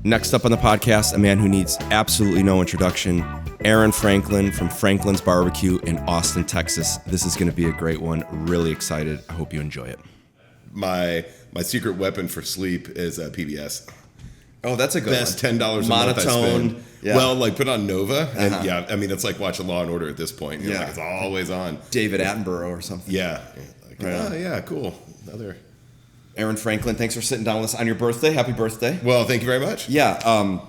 Next up on the podcast, a man who needs absolutely no introduction, Aaron Franklin from Franklin's Barbecue in Austin, Texas. This is going to be a great one. Really excited. I hope you enjoy it. My secret weapon for sleep is PBS. Oh, that's a good best one. $10 a month I spend. Yeah. Well, like put on Nova, and yeah, I mean it's like watching Law and Order at this point. Like, it's always on. David Attenborough or something. Yeah. Like, right. Oh yeah, cool. Another. Aaron Franklin, thanks for sitting down with us on your birthday. Happy birthday. Well, thank you very much. Yeah.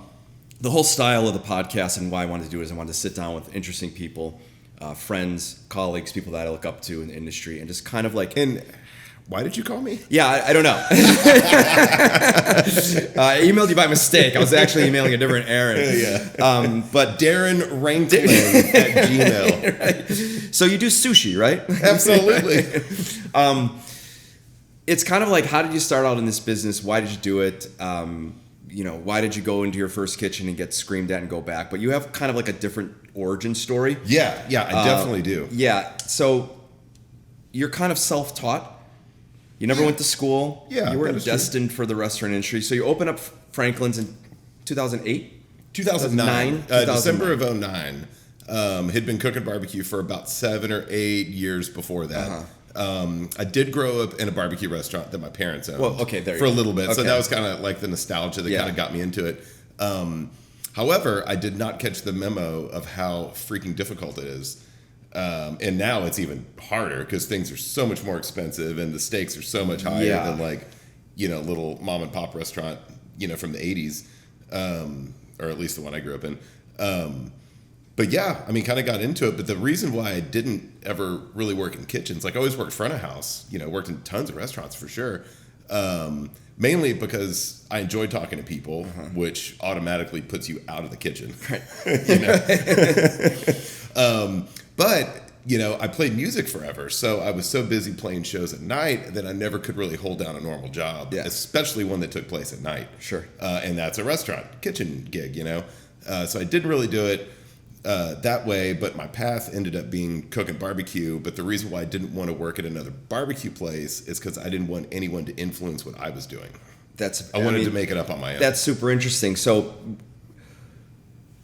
The whole style of the podcast and why I wanted to do it is I wanted to sit down with interesting people, friends, colleagues, people that I look up to in the industry, and just kind of like. And why did you call me? Yeah, I don't know. I emailed you by mistake. I was actually emailing a different Aaron. Yeah. But Darren Ranklin at Gmail. Right. So you do sushi, right? Absolutely. It's kind of like, how did you start out in this business? Why did you do it? Why did you go into your first kitchen and get screamed at and go back? But you have kind of like a different origin story. Yeah, I definitely do. Yeah, so you're kind of self-taught. You never went to school. Yeah, you weren't destined for the restaurant industry. So you opened up Franklin's in 2008? 2009. December of 2009. Had been cooking barbecue for about 7 or 8 years before that. I did grow up in a barbecue restaurant that my parents owned. Well, okay, there you for go. a little bit. Okay. So that was kind of like the nostalgia that kind of got me into it. However, I did not catch the memo of how freaking difficult it is. And now it's even harder because things are so much more expensive and the stakes are so much higher than like, little mom and pop restaurant, from the 80s, or at least the one I grew up in. But yeah, I mean, kind of got into it. But the reason why I didn't ever really work in kitchens, like I always worked front of house, worked in tons of restaurants for sure. Mainly because I enjoy talking to people, which automatically puts you out of the kitchen. Right. But, I played music forever. So I was so busy playing shows at night that I never could really hold down a normal job, especially one that took place at night. Sure. And that's a restaurant kitchen gig, So I didn't really do it that way, but my path ended up being cooking barbecue. But the reason why I didn't want to work at another barbecue place is because I didn't want anyone to influence what I was doing. I wanted to make it up on my own. That's super interesting. So,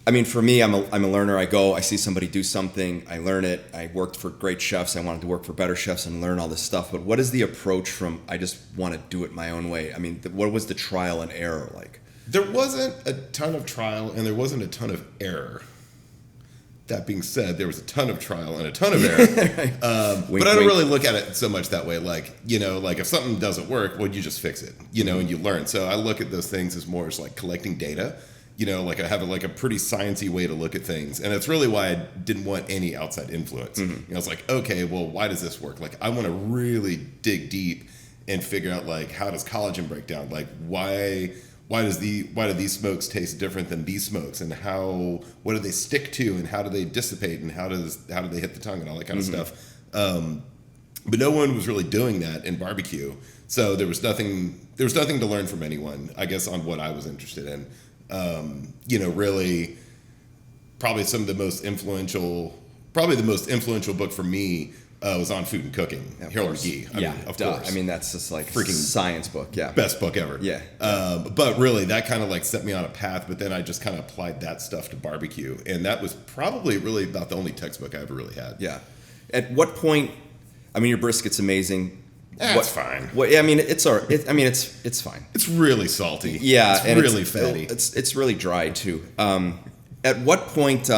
I mean, for me, I'm a learner. I see somebody do something, I learn it. I worked for great chefs. I wanted to work for better chefs and learn all this stuff. But what is the approach from, I just want to do it my own way? I mean, what was the trial and error like? There wasn't a ton of trial and there wasn't a ton of error. That being said, there was a ton of trial and a ton of error. But I don't really look at it so much that way. Like, like if something doesn't work, well, you just fix it, and you learn. So I look at those things as more as like collecting data. Like I have a pretty sciencey way to look at things. And it's really why I didn't want any outside influence. I was like, okay, well, why does this work? Like I want to really dig deep and figure out like, how does collagen break down? Like why do these smokes taste different than these smokes, and what do they stick to, and how do they dissipate, and how do they hit the tongue, and all that kind of stuff. But no one was really doing that in barbecue, so there was nothing to learn from anyone, I guess, on what I was interested in. Really, probably the most influential book for me was on food and cooking. Harold McGee. I mean, of course. I mean, that's just like freaking science book. Yeah. Best book ever. Yeah. But really, that kind of like set me on a path. But then I just kind of applied that stuff to barbecue, and that was probably really about the only textbook I ever really had. Yeah. At what point? I mean, your brisket's amazing. It's fine. I mean, it's fine. It's really salty. Yeah, it's and really fatty. It's really dry too. At what point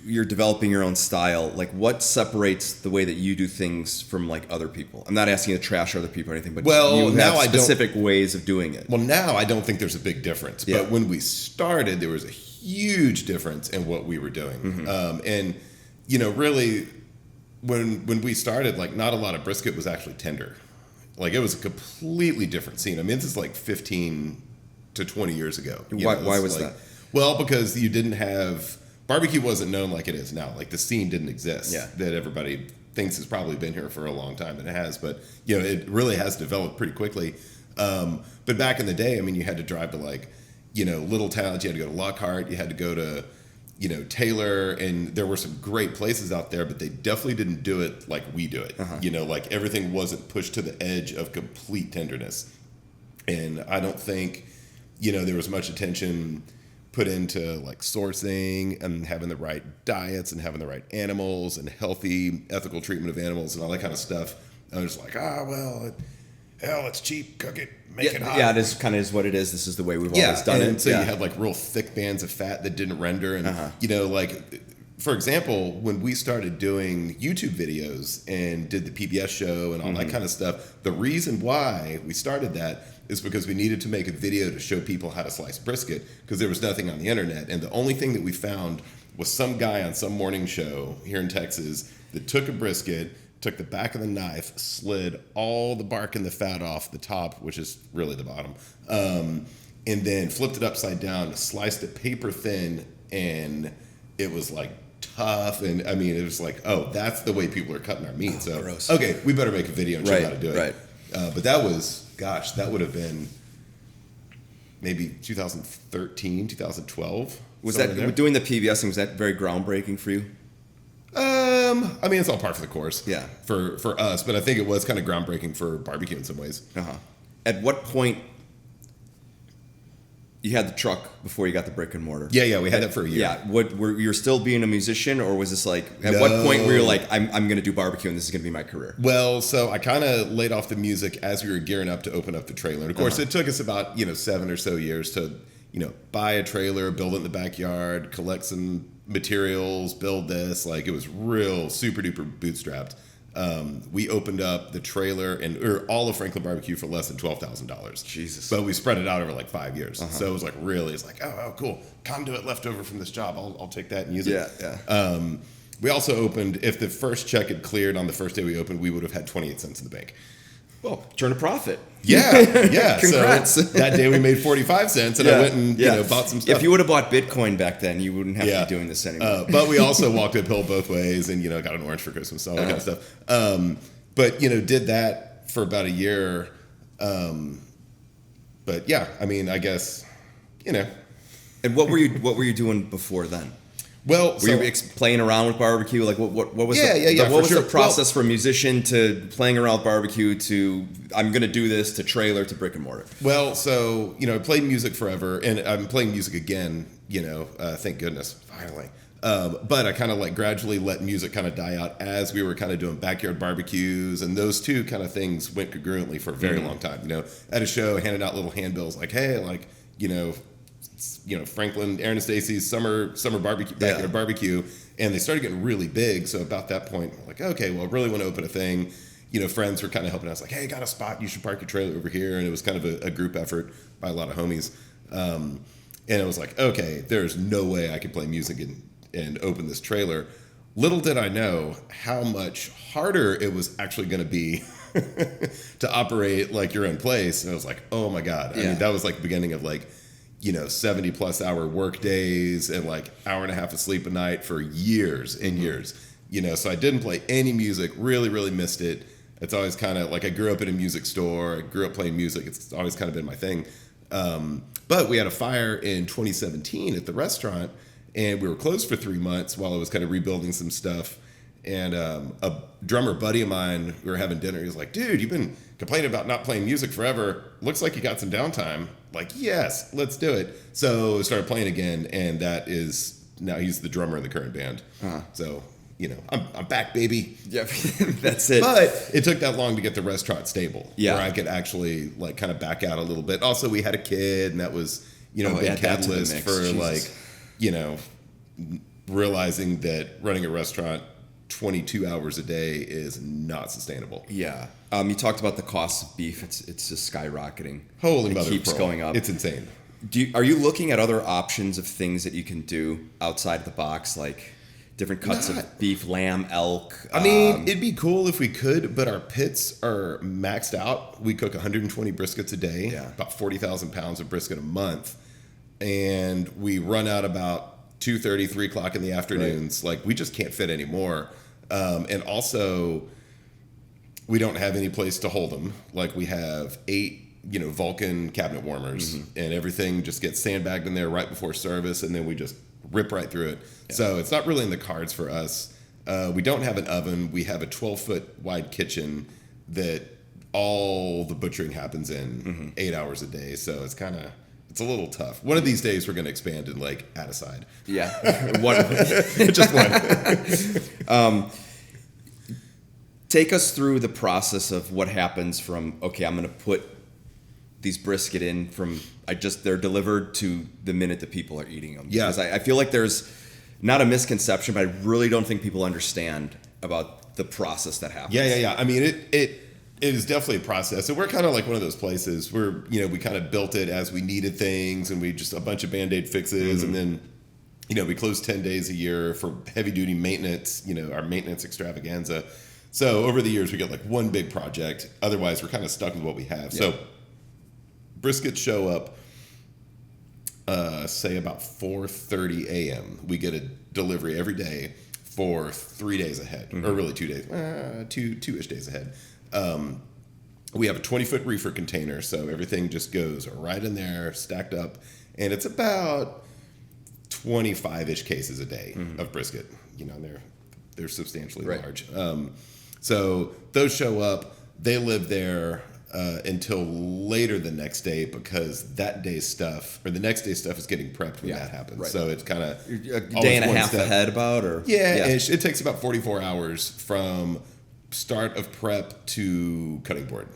you're developing your own style? Like, what separates the way that you do things from like other people? I'm not asking you to trash other people or anything, but you have specific ways of doing it. Well, now I don't think there's a big difference. Yeah. But when we started, there was a huge difference in what we were doing. And really, when we started, like not a lot of brisket was actually tender. Like it was a completely different scene. I mean, this is like 15 to 20 years ago. Why was that? Well, because you didn't have barbecue wasn't known like it is now. Like the scene didn't exist that everybody thinks has probably been here for a long time, and it has. But it really has developed pretty quickly. But back in the day, I mean, you had to drive to like little towns. You had to go to Lockhart. You had to go to Taylor, and there were some great places out there, but they definitely didn't do it like we do it. Like everything wasn't pushed to the edge of complete tenderness. And I don't think there was much attention put into like sourcing and having the right diets and having the right animals and healthy, ethical treatment of animals and all that kind of stuff. I was like, hell, it's cheap, cook it, make it hot. Yeah, it is kind of is what it is. This is the way we've always done it. So you had like real thick bands of fat that didn't render. And, like, for example, when we started doing YouTube videos and did the PBS show and all that kind of stuff, the reason why we started that is because we needed to make a video to show people how to slice brisket because there was nothing on the internet. And the only thing that we found was some guy on some morning show here in Texas that took a brisket, took the back of the knife, slid all the bark and the fat off the top, which is really the bottom, and then flipped it upside down, sliced it paper thin, and it was like tough. And I mean, it was like, oh, that's the way people are cutting our meat. So, gross. Okay, we better make a video and show how to do it. Right. But that was, that would have been maybe 2013, 2012. Was that, doing the PBS thing, was that very groundbreaking for you? I mean, it's all par for the course. Yeah. For us, but I think it was kind of groundbreaking for barbecue in some ways. At what point you had the truck before you got the brick and mortar? Yeah, we had that for a year. Yeah, were you still being a musician, or was this like at what point were you like, I'm going to do barbecue and this is going to be my career? Well, so I kind of laid off the music as we were gearing up to open up the trailer. And of course, it took us about 7 or so years to buy a trailer, build it in the backyard, collect some materials, build this. Like, it was real super duper bootstrapped. We opened up the trailer or all of Franklin Barbecue for less than $12,000. Jesus. But we spread it out over like 5 years. So it was like it's like, oh, cool. Conduit left over from this job. I'll take that and use it. Yeah. We also opened, if the first check had cleared on the first day we opened, we would have had 28 cents in the bank. Well, turn a profit. Yeah. Congrats. So that day we made 45 cents and I went and bought some stuff. If you would have bought Bitcoin back then, you wouldn't have to be doing this anymore. But we also walked uphill both ways and, got an orange for Christmas, all that kind of stuff. But, did that for about a year. But yeah, I mean, I guess, And what were you doing before then? Well, were you playing around with barbecue? Like what was the process for a musician to playing around with barbecue to I'm going to do this to trailer to brick and mortar? Well, so I played music forever, and I'm playing music again. Thank goodness, finally. But I kind of like gradually let music kind of die out as we were kind of doing backyard barbecues, and those two kind of things went congruently for a very long time. At a show, handing out little handbills like, hey, like Franklin, Aaron and Stacy's summer barbecue, backyard barbecue, and they started getting really big. So about that point, we're like, okay, well, I really want to open a thing. Friends were kind of helping us, like, hey, got a spot, you should park your trailer over here. And it was kind of a group effort by a lot of homies. And it was like, okay, there's no way I could play music and open this trailer. Little did I know how much harder it was actually going to be to operate like your own place. And I was like, oh my God. I mean, that was like the beginning of like, 70 plus hour work days and like hour and a half of sleep a night for years and years, so I didn't play any music, really, really missed it. It's always kind of like, I grew up in a music store. I grew up playing music. It's always kind of been my thing. But we had a fire in 2017 at the restaurant and we were closed for 3 months while I was kind of rebuilding some stuff. And a drummer buddy of mine, we were having dinner. He was like, dude, you've been complaining about not playing music forever. Looks like you got some downtime. Like, yes, let's do it. So I started playing again. And that is, now he's the drummer in the current band. So, I'm back, baby. Yeah, that's it. But it took that long to get the restaurant stable. Yeah. Where I could actually like kind of back out a little bit. Also, we had a kid and that was, a big catalyst for like, realizing that running a restaurant 22 hours a day is not sustainable. Yeah. You talked about the cost of beef. It's just skyrocketing. Holy mother of pearl. It keeps going up. It's insane. Are you looking at other options of things that you can do outside the box, like different cuts of beef, lamb, elk? I mean, it'd be cool if we could, but our pits are maxed out. We cook 120 briskets a day, about 40,000 pounds of brisket a month. And we run out about 2:30, 3 o'clock in the afternoons. Right. Like, we just can't fit anymore. And also, we don't have any place to hold them. Like, we have 8, Vulcan cabinet warmers, and everything just gets sandbagged in there right before service, and then we just rip right through it. Yeah. So it's not really in the cards for us. We don't have an oven. We have a 12-foot wide kitchen that all the butchering happens in 8 hours a day. So it's kind of it's a little tough. One of these days we're going to expand and like add a side. Yeah, one. Just one. Take us through the process of what happens from, okay, I'm going to put these brisket in from, they're delivered to the minute that people are eating them. Yeah. Because I feel like there's not a misconception, but I really don't think people understand about the process that happens. Yeah. I mean, it is definitely a process. And we're kind of like one of those places where, we kind of built it as we needed things and we just a bunch of Band-Aid fixes. And then, we close 10 days a year for heavy duty maintenance, our maintenance extravaganza. So over the years, we get like one big project. Otherwise, we're kind of stuck with what we have. Yeah. So briskets show up, say about 4:30 a.m. We get a delivery every day for 3 days ahead, or really 2 days, two-ish days ahead. We have a 20-foot reefer container, so everything just goes right in there, stacked up, and it's about 25-ish cases a day of brisket. They're substantially large. So those show up. They live there until later the next day because that day's stuff, or the next day's stuff, is getting prepped when that happens. Right. So it's kind of a day and a half ahead about, or it takes about 44 hours from start of prep to cutting board.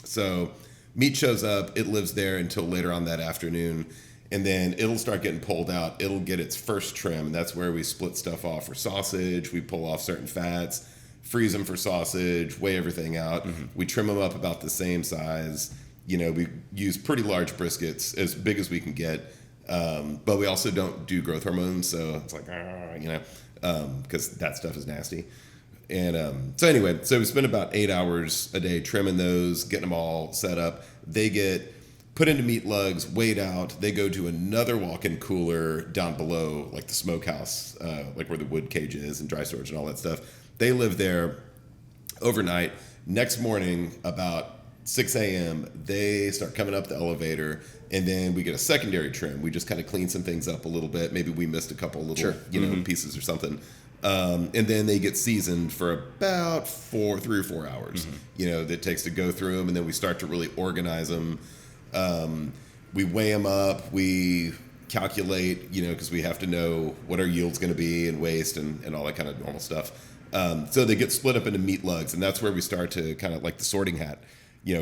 So meat shows up. It lives there until later on that afternoon. And then it'll start getting pulled out. It'll get its first trim. And that's where we split stuff off for sausage. We pull off certain fats, freeze them for sausage, weigh everything out. We trim them up about the same size. We use pretty large briskets, as big as we can get. But we also don't do growth hormones. So it's like, because that stuff is nasty. And so we spend about 8 hours a day trimming those, getting them all set up. They get put into meat lugs, weighed out. They go to another walk-in cooler down below, like the smokehouse, like where the wood cage is and dry storage and all that stuff. They live there overnight. Next morning, about 6 a.m., they start coming up the elevator, and then we get a secondary trim. We just kind of clean some things up a little bit. Maybe we missed a couple little, pieces or something. And then they get seasoned for about 3 or 4 hours. That it takes to go through them, and then we start to really organize them. We weigh them up, we calculate, because we have to know what our yield's going to be and waste and all that kind of normal stuff. So they get split up into meat lugs, and that's where we start to kind of like the sorting hat,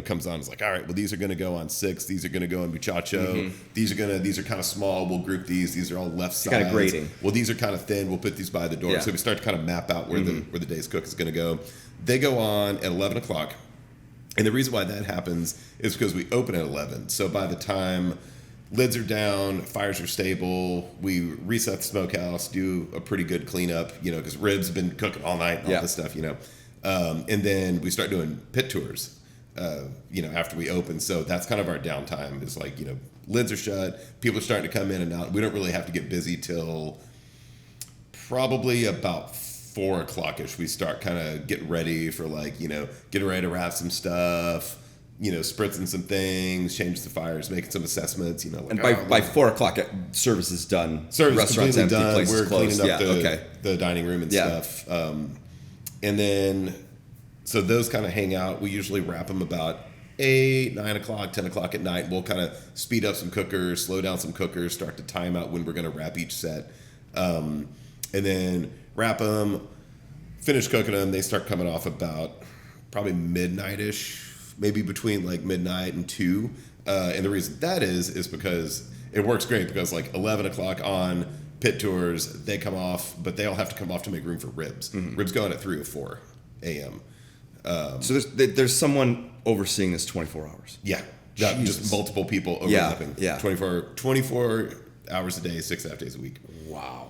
comes on. It's like, all right, well, these are going to go on 6. These are going to go on muchacho. These are kind of small. We'll group these. These are all left sides. Kind of grading. Well, these are kind of thin. We'll put these by the door. Yeah. So we start to kind of map out where the day's cook is going to go. They go on at 11 o'clock. And the reason why that happens is because we open at 11. So by the time lids are down, fires are stable, we reset the smokehouse, do a pretty good cleanup, because ribs have been cooking all night and all this stuff, and then we start doing pit tours, after we open. So that's kind of our downtime is like, lids are shut, people are starting to come in and out. We don't really have to get busy till probably about 4 o'clock-ish. We start kind of getting ready for getting ready to wrap some stuff, spritzing some things, changing the fires, making some assessments, and by 4 o'clock, service is done. Service Restaurant's empty, done. places We're closed. cleaning up the dining room and stuff. And then, so those kind of hang out. We usually wrap them about 8, 9 o'clock, 10 o'clock at night. We'll kind of speed up some cookers, slow down some cookers, start to time out when we're going to wrap each set. And then wrap them, finish cooking them. They start coming off about probably midnight-ish, maybe between like midnight and 2. And the reason that is because it works great because 11 o'clock on pit tours, they come off, but they all have to come off to make room for ribs. Ribs go on at 3 or 4 a.m. So there's someone overseeing this 24 hours. Yeah. Just multiple people overlapping. Yeah. 24 hours a day, 6.5 days a week. Wow.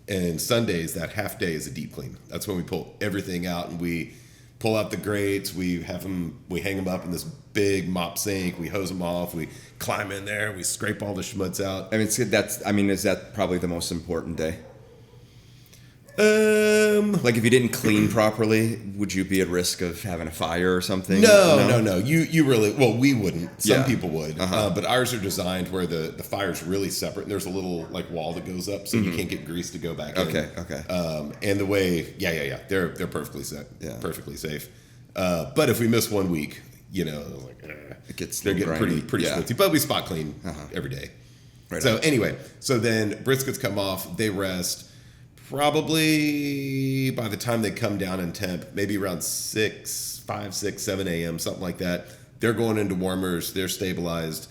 And Sundays, that half day is a deep clean. That's when we pull everything out and we pull out the grates. We hang them up in this big mop sink. We hose them off. We climb in there. We scrape all the schmutz out. Is that probably the most important day? If you didn't clean properly, would you be at risk of having a fire or something? No. You really, we wouldn't. Some people would. But ours are designed where the fire's really separate and there's a little wall that goes up so you can't get grease to go back in. Okay. And the way, they're perfectly safe. Yeah. Perfectly safe. But if we miss 1 week, You know, I was like, they're getting pretty yeah. splitsy, but we spot clean every day. Right so on. anyway, so then briskets come off, they rest probably by the time they come down in temp, maybe around 5, 6, 7 a.m., something like that. They're going into warmers, they're stabilized.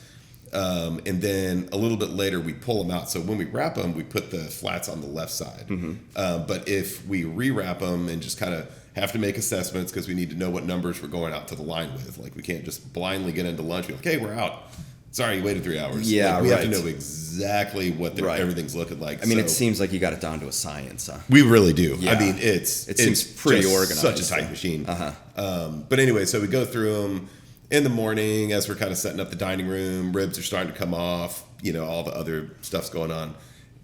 And then a little bit later, we pull them out. So when we wrap them, we put the flats on the left side. But if we rewrap them and just kind of have to make assessments because we need to know what numbers we're going out to the line with. Like we can't just blindly get into lunch. Be like, hey, we're out. Sorry, you waited 3 hours. Yeah, like, we have to know exactly what everything's looking like. I mean, it seems like you got it down to a science. Huh? We really do. Yeah. I mean, it seems pretty organized. Such a tight machine. But anyway, so we go through them in the morning as we're kind of setting up the dining room. Ribs are starting to come off. You know, all the other stuff's going on,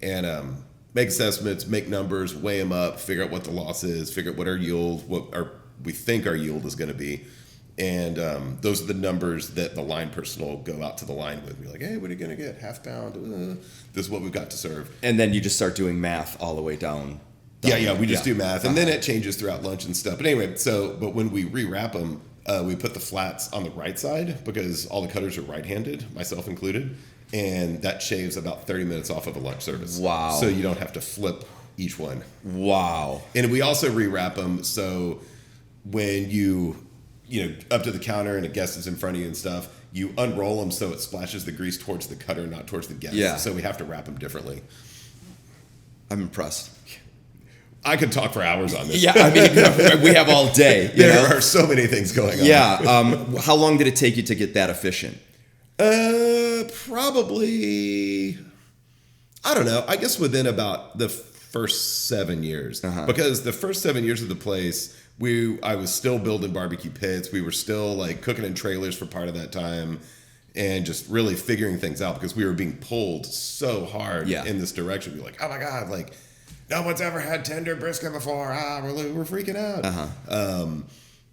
and make assessments, make numbers, weigh them up, figure out what the loss is, figure out what our yield, we think our yield is going to be. And those are the numbers that the line person will go out to the line with. Be like, hey, what are you going to get? Half pound. This is what we've got to serve. And then you just start doing math all the way down. Yeah, we just do math. And then it changes throughout lunch and stuff. But anyway, but when we rewrap them, we put the flats on the right side because all the cutters are right-handed, myself included. And that shaves about 30 minutes off of a lunch service. Wow. So you don't have to flip each one. Wow. And we also rewrap them so when you know, up to the counter and a guest is in front of you and stuff, you unroll them so it splashes the grease towards the cutter, not towards the guest. Yeah. So we have to wrap them differently. I'm impressed. I could talk for hours on this. Yeah, I mean, we have all day. There are so many things going on. Yeah. How long did it take you to get that efficient? Probably, I don't know. I guess within about the first 7 years. Because the first 7 years of the place, I was still building barbecue pits. We were still like cooking in trailers for part of that time and just really figuring things out because we were being pulled so hard in this direction. We were like, oh my God, like no one's ever had tender brisket before. We're freaking out.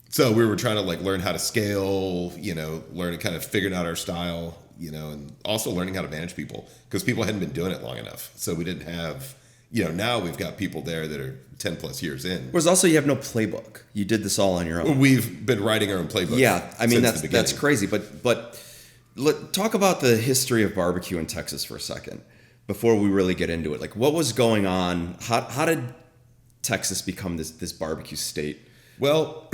So we were trying to like learn how to scale, you know, kind of figuring out our style, you know, and also learning how to manage people because people hadn't been doing it long enough. So we didn't have, you know, now we've got people there that are 10 plus years in. Whereas also you have no playbook. You did this all on your own. We've been writing our own playbook. Yeah, I mean that's crazy. But talk about the history of barbecue in Texas for a second before we really get into it. Like what was going on? How did Texas become this barbecue state? Well,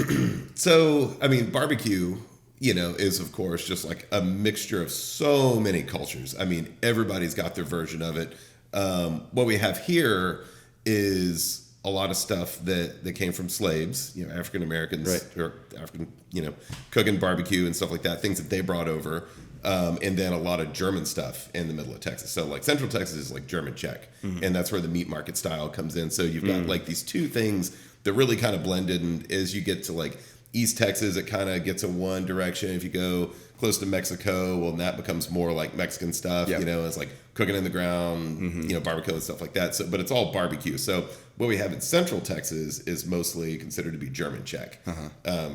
so I mean, barbecue, you know, is of course just like a mixture of so many cultures. I mean, everybody's got their version of it. What we have here is a lot of stuff that came from slaves, you know, African Americans or African, you know, cooking barbecue and stuff like that, things that they brought over. And then a lot of German stuff in the middle of Texas. So like Central Texas is like German Czech. And that's where the meat market style comes in. So you've got like these two things that really kind of blended. And as you get to like East Texas, it kind of gets in one direction. If you go close to Mexico, well, that becomes more like Mexican stuff, you know, it's like cooking in the ground, you know, barbecue and stuff like that. So, but it's all barbecue. So what we have in Central Texas is mostly considered to be German Czech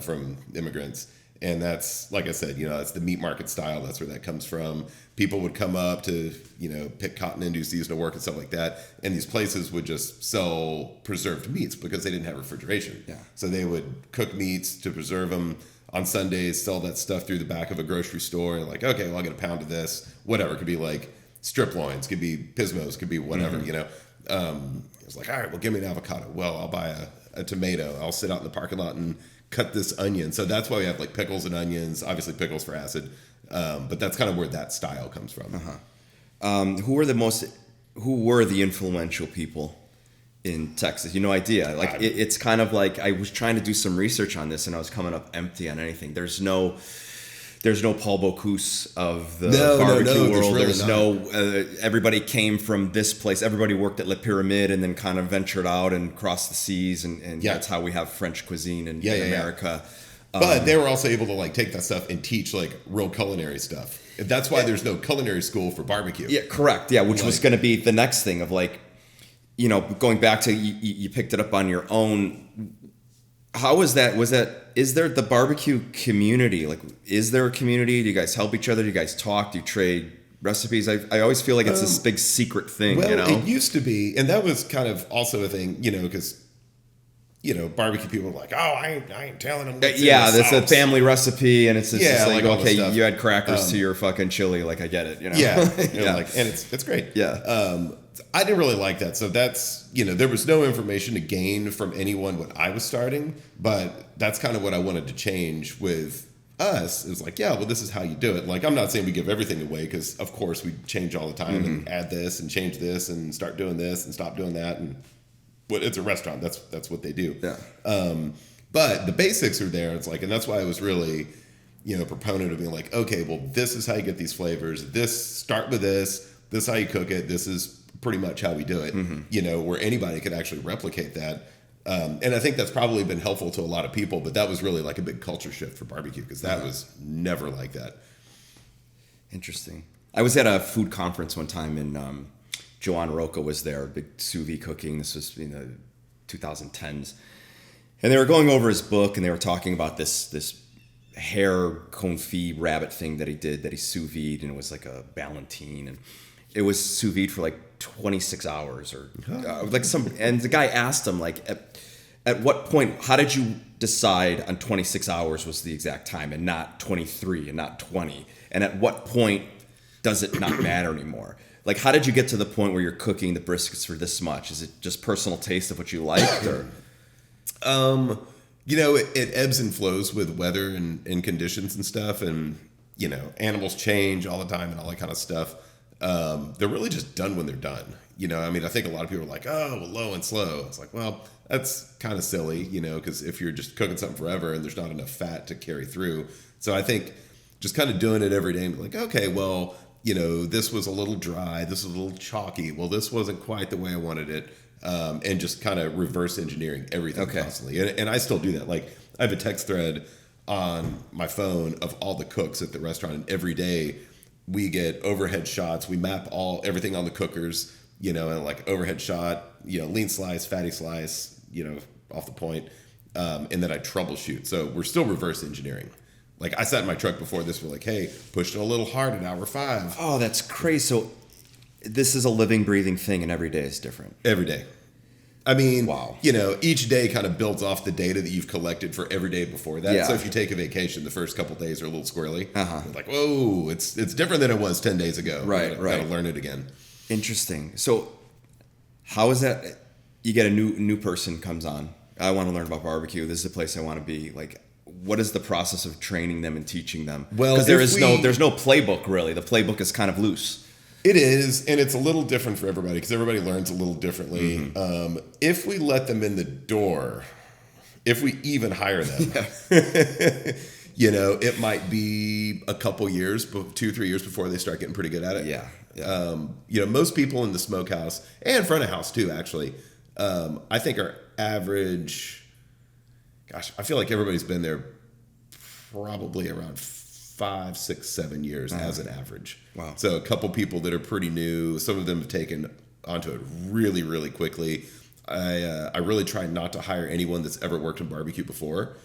from immigrants. And that's, like I said, you know, that's the meat market style. That's where that comes from. People would come up to, you know, pick cotton and do seasonal work and stuff like that. And these places would just sell preserved meats because they didn't have refrigeration. Yeah. So they would cook meats to preserve them on Sundays, sell that stuff through the back of a grocery store. And like, okay, well, I'll get a pound of this. Whatever. It could be like strip loins, could be pismos, could be whatever, you know. It's like, all right, well, give me an avocado. Well, I'll buy a tomato. I'll sit out in the parking lot and cut this onion. So that's why we have like pickles and onions, obviously pickles for acid. But that's kind of where that style comes from. Who were the influential people in Texas? You no idea. Like it's kind of like I was trying to do some research on this and I was coming up empty on anything. There's no Paul Bocuse of the barbecue world. There's no everybody came from this place. Everybody worked at Le Pyramide and then kind of ventured out and crossed the seas, and that's how we have French cuisine in America. But they were also able to like take that stuff and teach like real culinary stuff. That's why there's no culinary school for barbecue. Yeah, correct. Yeah, which was going to be the next thing of like, you know, going back to you picked it up on your own. How is that? Is there the barbecue community? Like, is there a community? Do you guys help each other? Do you guys talk? Do you trade recipes? I always feel like it's this big secret thing, well, you know? It used to be, and that was kind of also a thing, you know, because barbecue people are like, oh, I ain't telling them. What's Yeah, in the that's a sauce. family recipe, and it's just like, all this okay, stuff. you had crackers to your fucking chili, like I get it, Yeah, yeah, and it's great. Yeah. I didn't really like that. So that's, there was no information to gain from anyone when I was starting, but that's kind of what I wanted to change with us. It was like, yeah, well, this is how you do it. Like, I'm not saying we give everything away, because of course we change all the time and add this and change this and start doing this and stop doing that. And it's a restaurant. That's what they do. Yeah. But the basics are there. It's like, and that's why I was really, a proponent of being like, okay, well, this is how you get these flavors. Start with this. This is how you cook it. This is pretty much how we do it, where anybody could actually replicate that. And I think that's probably been helpful to a lot of people, but that was really like a big culture shift for barbecue, because that was never like that. Interesting. I was at a food conference one time, and Joanne Rocca was there, big sous vide cooking. This was in the 2010s. And they were going over his book, and they were talking about this hair confit rabbit thing that he did, that he sous vide, and it was like a Ballantine, and it was sous vide for like 26 hours or and the guy asked him, like, at what point, how did you decide on 26 hours was the exact time and not 23 and not 20? And at what point does it not matter anymore? Like, how did you get to the point where you're cooking the briskets for this much? Is it just personal taste of what you liked, or? It ebbs and flows with weather and conditions and stuff. And, animals change all the time and all that kind of stuff. They're really just done when they're done. I think a lot of people are like, oh, well, low and slow. It's like, well, that's kind of silly, because if you're just cooking something forever and there's not enough fat to carry through. So I think just kind of doing it every day and be like, okay, well, this was a little dry. This was a little chalky. Well, this wasn't quite the way I wanted it. And just kind of reverse engineering everything constantly. And I still do that. Like, I have a text thread on my phone of all the cooks at the restaurant, and every day we get overhead shots. We map everything on the cookers, and like overhead shot, lean slice, fatty slice, off the point. And then I troubleshoot. So we're still reverse engineering. Like, I sat in my truck before this, we're like, hey, pushed it a little hard at hour 5. Oh, that's crazy. So this is a living, breathing thing, and every day is different. Every day. I mean, wow. Each day kind of builds off the data that you've collected for every day before that. Yeah. So if you take a vacation, the first couple days are a little squirrely. You're like, whoa, it's different than it was 10 days ago. Right. Gotta learn it again. Interesting. So how is that? You get a new person comes on. I want to learn about barbecue. This is a place I want to be. Like, what is the process of training them and teaching them? Well, because there's no playbook really. The playbook is kind of loose. It is, and it's a little different for everybody because everybody learns a little differently. If we let them in the door, if we even hire them, it might be a couple years, 2-3 years before they start getting pretty good at it. Yeah. Most people in the smokehouse and front of house too, actually, I think our average, gosh, I feel like everybody's been there probably around 5, 6, 7 years as an average. Wow. So a couple people that are pretty new. Some of them have taken onto it really, really quickly. I really try not to hire anyone that's ever worked in barbecue before.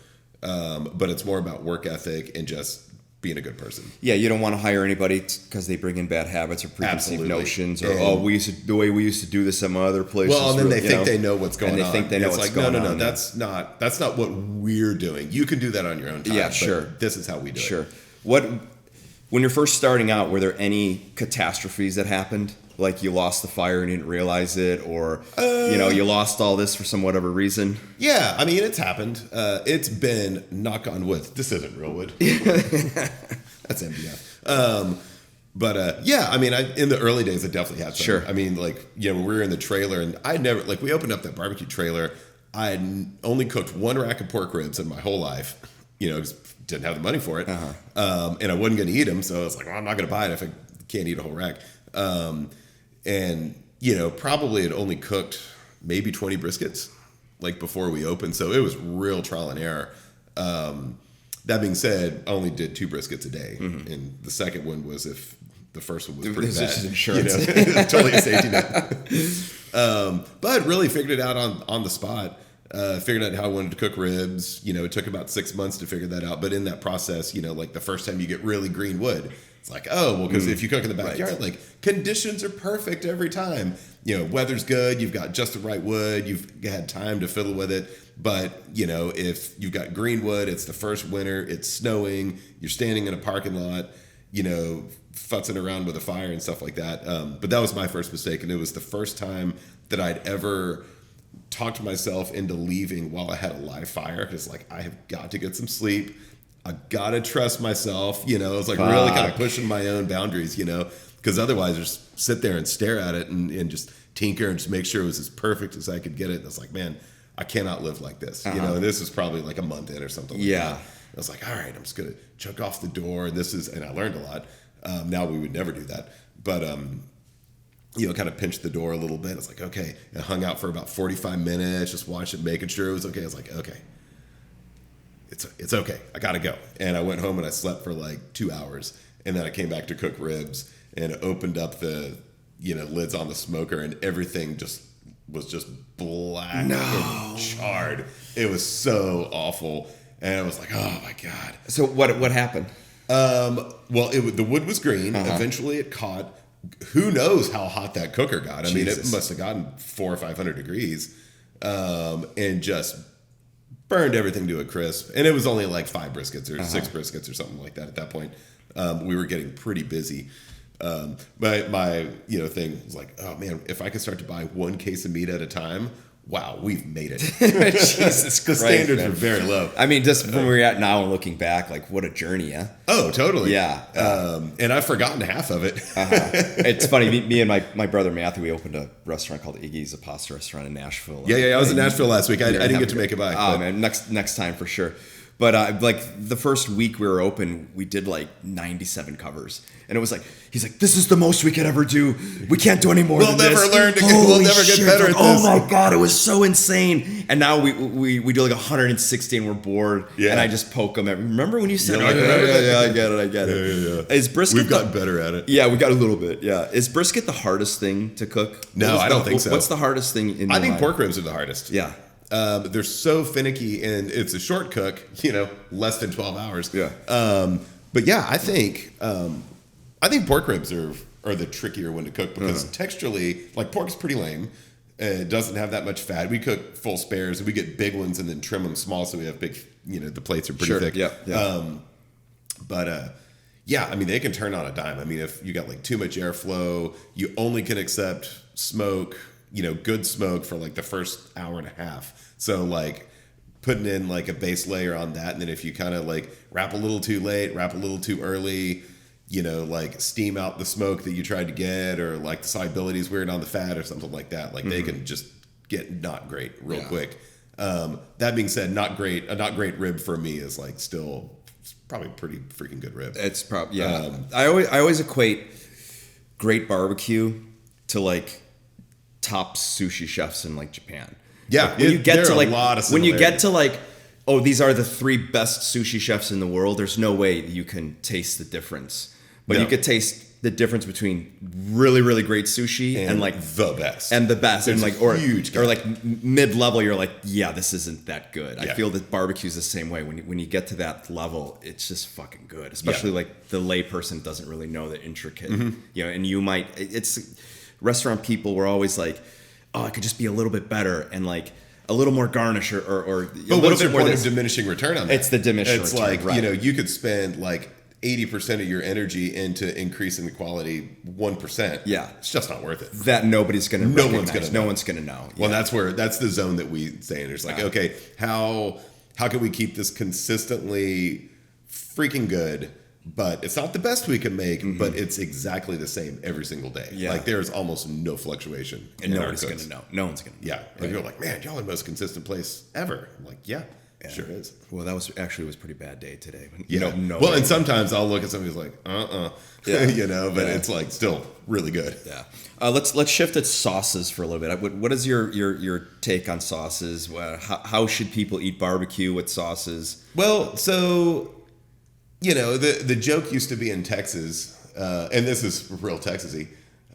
But it's more about work ethic and just being a good person. Yeah, you don't want to hire anybody because they bring in bad habits or preconceived notions, or the way we used to do this at my other place. Well, and then they think they know what's going on. And they think they know what's going on. No, that's not what we're doing. You can do that on your own time. Yeah, sure. This is how we do it. Sure. When you're first starting out, were there any catastrophes that happened? Like you lost the fire and you didn't realize it, or you lost all this for some whatever reason? Yeah, I mean, it's happened. It's been, knock on wood. This isn't real wood. That's MDF. Yeah, I mean, in the early days, I definitely had some. Sure. I mean, when we were in the trailer, and we opened up that barbecue trailer, I had only cooked 1 rack of pork ribs in my whole life, because didn't have the money for it. And I wasn't going to eat them, so I was like, well, I'm not going to buy it if I can't eat a whole rack. And probably had only cooked maybe 20 briskets before we opened. So it was real trial and error. That being said, I only did 2 briskets a day. And the second one was if the first one was pretty bad. This is insurance. Totally a safety net. But really figured it out on the spot. Figured out how I wanted to cook ribs. It took about 6 months to figure that out. But in that process, the first time you get really green wood, It's like, oh, well, because if you cook in the backyard, like conditions are perfect every time. You know, weather's good. You've got just the right wood. You've had time to fiddle with it. But, you know, if you've got green wood, it's the first winter, it's snowing, you're standing in a parking lot, you know, futzing around with a fire and stuff like that. But that was my first mistake. And it was the first time that I'd ever talked myself into leaving while I had a live fire. Because, like, I have got to get some sleep. I got to trust myself. You know, it's like really kind of pushing my own boundaries, you know, because otherwise I just sit there and stare at it and just tinker and just make sure it was as perfect as I could get it. And it's like, man, I cannot live like this. You know, and this is probably like a month in or something like that. I was like, all right, I'm just going to chuck off the door. And I learned a lot. Now we would never do that. But, you know, kind of pinched the door a little bit. It's like, okay. And hung out for about 45 minutes, just watched it, making sure it was okay. I was like, okay, it's okay. I got to go. And I went home and I slept for like 2 hours. And then I came back to cook ribs and opened up the, you know, lids on the smoker, and everything was just black and charred. It was so awful. And I was like, oh my God. So what happened? Well, the wood was green. Eventually it caught. Who knows how hot that cooker got? I mean, it must have gotten 400 or 500 degrees, and just burned everything to a crisp. And it was only like 5 briskets or 6 briskets or something like that at that point. We were getting pretty busy. But my thing was like, oh man, if I could start to buy 1 case of meat at a time, wow, we've made it. Jesus Christ, the standards man. were very low. I mean, just from where we're at now and looking back, like what a journey, huh? Oh, totally. Yeah. And I've forgotten half of it. It's funny. Me and my brother Matthew, we opened a restaurant called Iggy's, a pasta restaurant in Nashville. Yeah. I was in Nashville last week. I didn't get to make it by. Oh man, next time for sure. But like the first week we were open, we did like 97 covers, and it was like he's like, "This is the most we could ever do. We can't do any more. We'll never this. learn to get. We'll never get better at this." Oh my God, it was so insane. And now we do like 160, and we're bored. Yeah. And I just poke them. Remember when you said, like, "Yeah, I get it." Yeah. Is brisket? We've gotten better at it. Yeah, we got a little bit. Yeah. Is brisket the hardest thing to cook? No, I don't think so. What's the hardest thing in your I think mind? pork ribs are the hardest. Yeah. They're so finicky, and it's a short cook, less than 12 hours. Yeah. But yeah, I think pork ribs are the trickier one to cook because texturally, like pork's pretty lame. It doesn't have that much fat. We cook full spares, and we get big ones and then trim them small so we have big, the plates are pretty thick. Yeah. Yeah, I mean, they can turn on a dime. I mean, if you got like too much airflow, you only can accept smoke, good smoke for like the first hour and a half. So like putting in like a base layer on that. And then if you kind of like wrap a little too late, wrap a little too early, like steam out the smoke that you tried to get, or like the solubility is weird on the fat or something like that. Like they can just get not great real quick. That being said, a not great rib for me is like still probably pretty freaking good rib. It's probably, I always equate great barbecue to like top sushi chefs in like Japan. Yeah, like when you get to like a lot of when you get to like, oh, these are the 3 best sushi chefs in the world, there's no way that you can taste the difference. But you could taste the difference between really, really great sushi and like the best. And the best. There's and like huge or like mid-level, you're like, yeah, this isn't that good. Yeah. I feel that barbecue's the same way. When you get to that level, it's just fucking good. Especially like the layperson doesn't really know the intricate. And you might restaurant people were always like, oh, it could just be a little bit better and like a little more garnish or but what's your point of diminishing return on that? It's the diminishing return. It's like, right. You could spend like 80% of your energy into increasing the quality 1%. Yeah. It's just not worth it. That nobody's going to No one's going to know. No one's going to know. Well, that's the zone that we say. And it's like, okay, how can we keep this consistently freaking good? But it's not the best we can make, but it's exactly the same every single day. Yeah. Like there's almost no fluctuation. And no one's going to know. No one's going to know. Yeah. Like you're like, man, y'all are the most consistent place ever. I'm like, yeah. Sure is. Well, that was a pretty bad day today. Well, and sometimes I'll look at somebody who's like, but it's like still really good. Yeah. Let's shift to sauces for a little bit. What is your take on sauces? How should people eat barbecue with sauces? Well, so the joke used to be in Texas, and this is real Texas-y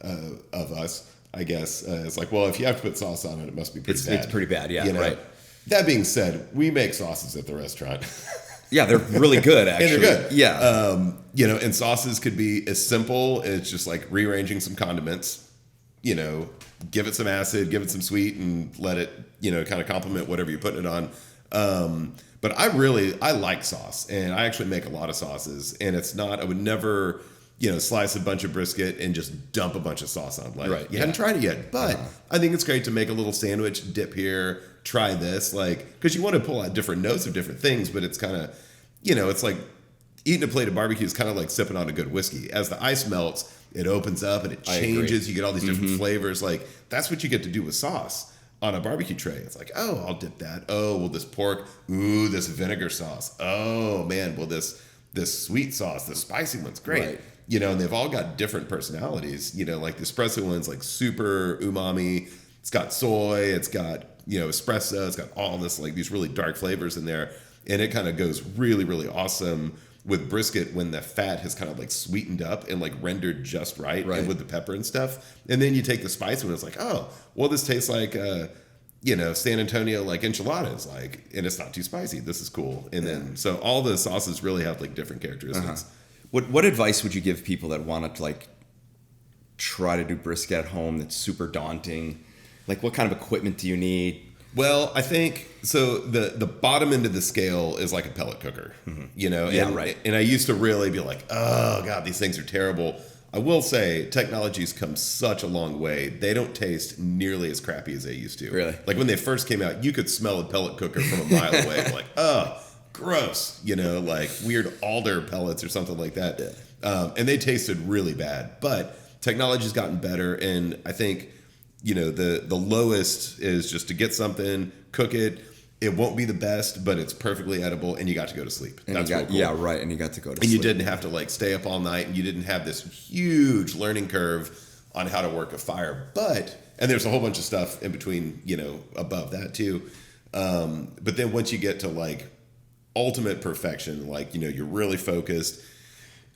of us, I guess. It's like, well, if you have to put sauce on it, it must be pretty bad. It's pretty bad, yeah, right. That being said, we make sauces at the restaurant. Yeah, they're really good, actually. And they're good. Yeah. You know, and sauces could be as simple as just like rearranging some condiments, you know, give it some acid, give it some sweet, and let it, you know, kind of complement whatever you're putting it on. But I like sauce, and I actually make a lot of sauces, and I would never, you know, slice a bunch of brisket and just dump a bunch of sauce on. Like, you hadn't tried it yet, but I think it's great to make a little sandwich, dip here, try this, like, because you want to pull out different notes of different things, but it's kind of, you know, it's like eating a plate of barbecue is kind of like sipping on a good whiskey. As the ice melts, it opens up and it changes. You get all these different flavors. Like, that's what you get to do with sauce on a barbecue tray. It's like, oh, I'll dip that. Oh, well, this pork. Ooh, this vinegar sauce. Oh, man, well, this sweet sauce, the spicy one's great. Right. You know, and they've all got different personalities. You know, like the espresso one's like super umami. It's got soy. It's got, you know, espresso. It's got all this, like, these really dark flavors in there. And it kind of goes really, really awesome with brisket when the fat has kind of like sweetened up and like rendered just right. And with the pepper and stuff. And then you take the spice one, it's like, oh, well, this tastes like, you know, San Antonio like enchiladas, like, and it's not too spicy. This is cool. And then, so all the sauces really have like different characteristics. What advice would you give people that want to like try to do brisket at home that's super daunting? Like, what kind of equipment do you need? Well, I think so. The bottom end of the scale is like a pellet cooker, you know. And I used to really be like, oh god, these things are terrible. I will say, technology's come such a long way. They don't taste nearly as crappy as they used to. Really? Like when they first came out, you could smell a pellet cooker from a mile away. Like, oh, gross. You know, like weird alder pellets or something like that. Yeah. And they tasted really bad. But technology's gotten better, and I think, you know, the lowest is just to get something, cook it. It won't be the best, but it's perfectly edible, and you got to go to sleep. And that's cool. Yeah, right. And you got to go to sleep. And you didn't have to like stay up all night, and you didn't have this huge learning curve on how to work a fire. And there's a whole bunch of stuff in between, you know, above that too. But then once you get to like ultimate perfection, like, you know, you're really focused,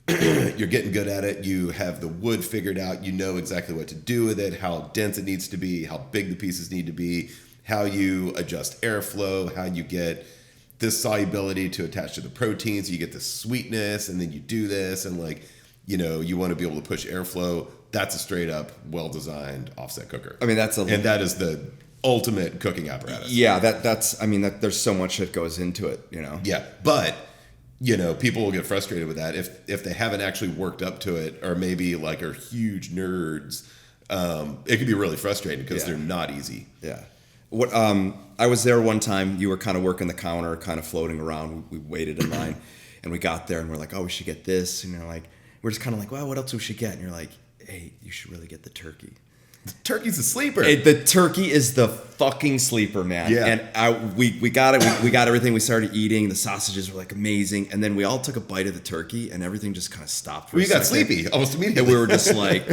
you're getting good at it, you have the wood figured out, you know exactly what to do with it, how dense it needs to be, how big the pieces need to be, how you adjust airflow, how you get this solubility to attach to the proteins, you get the sweetness, and then you do this, and like, you know, you want to be able to push airflow. That's a straight up well-designed offset cooker. I mean, and that is the ultimate cooking apparatus. Yeah, there's so much that goes into it, you know? Yeah, but you know, people will get frustrated with that if they haven't actually worked up to it, or maybe like are huge nerds. It can be really frustrating because they're not easy. Yeah. What I was there one time. You were kind of working the counter, kind of floating around. We waited in line, and we got there, and we're like, "Oh, we should get this." And you're like, "We're just kind of like, well, what else we should get?" And you're like, "Hey, you should really get the turkey." The turkey's a sleeper. The turkey is the fucking sleeper, man. Yeah. And we got it. We got everything. We started eating. The sausages were like amazing. And then we all took a bite of the turkey, and everything just kind of stopped for a second. Got sleepy almost immediately. And we were just like,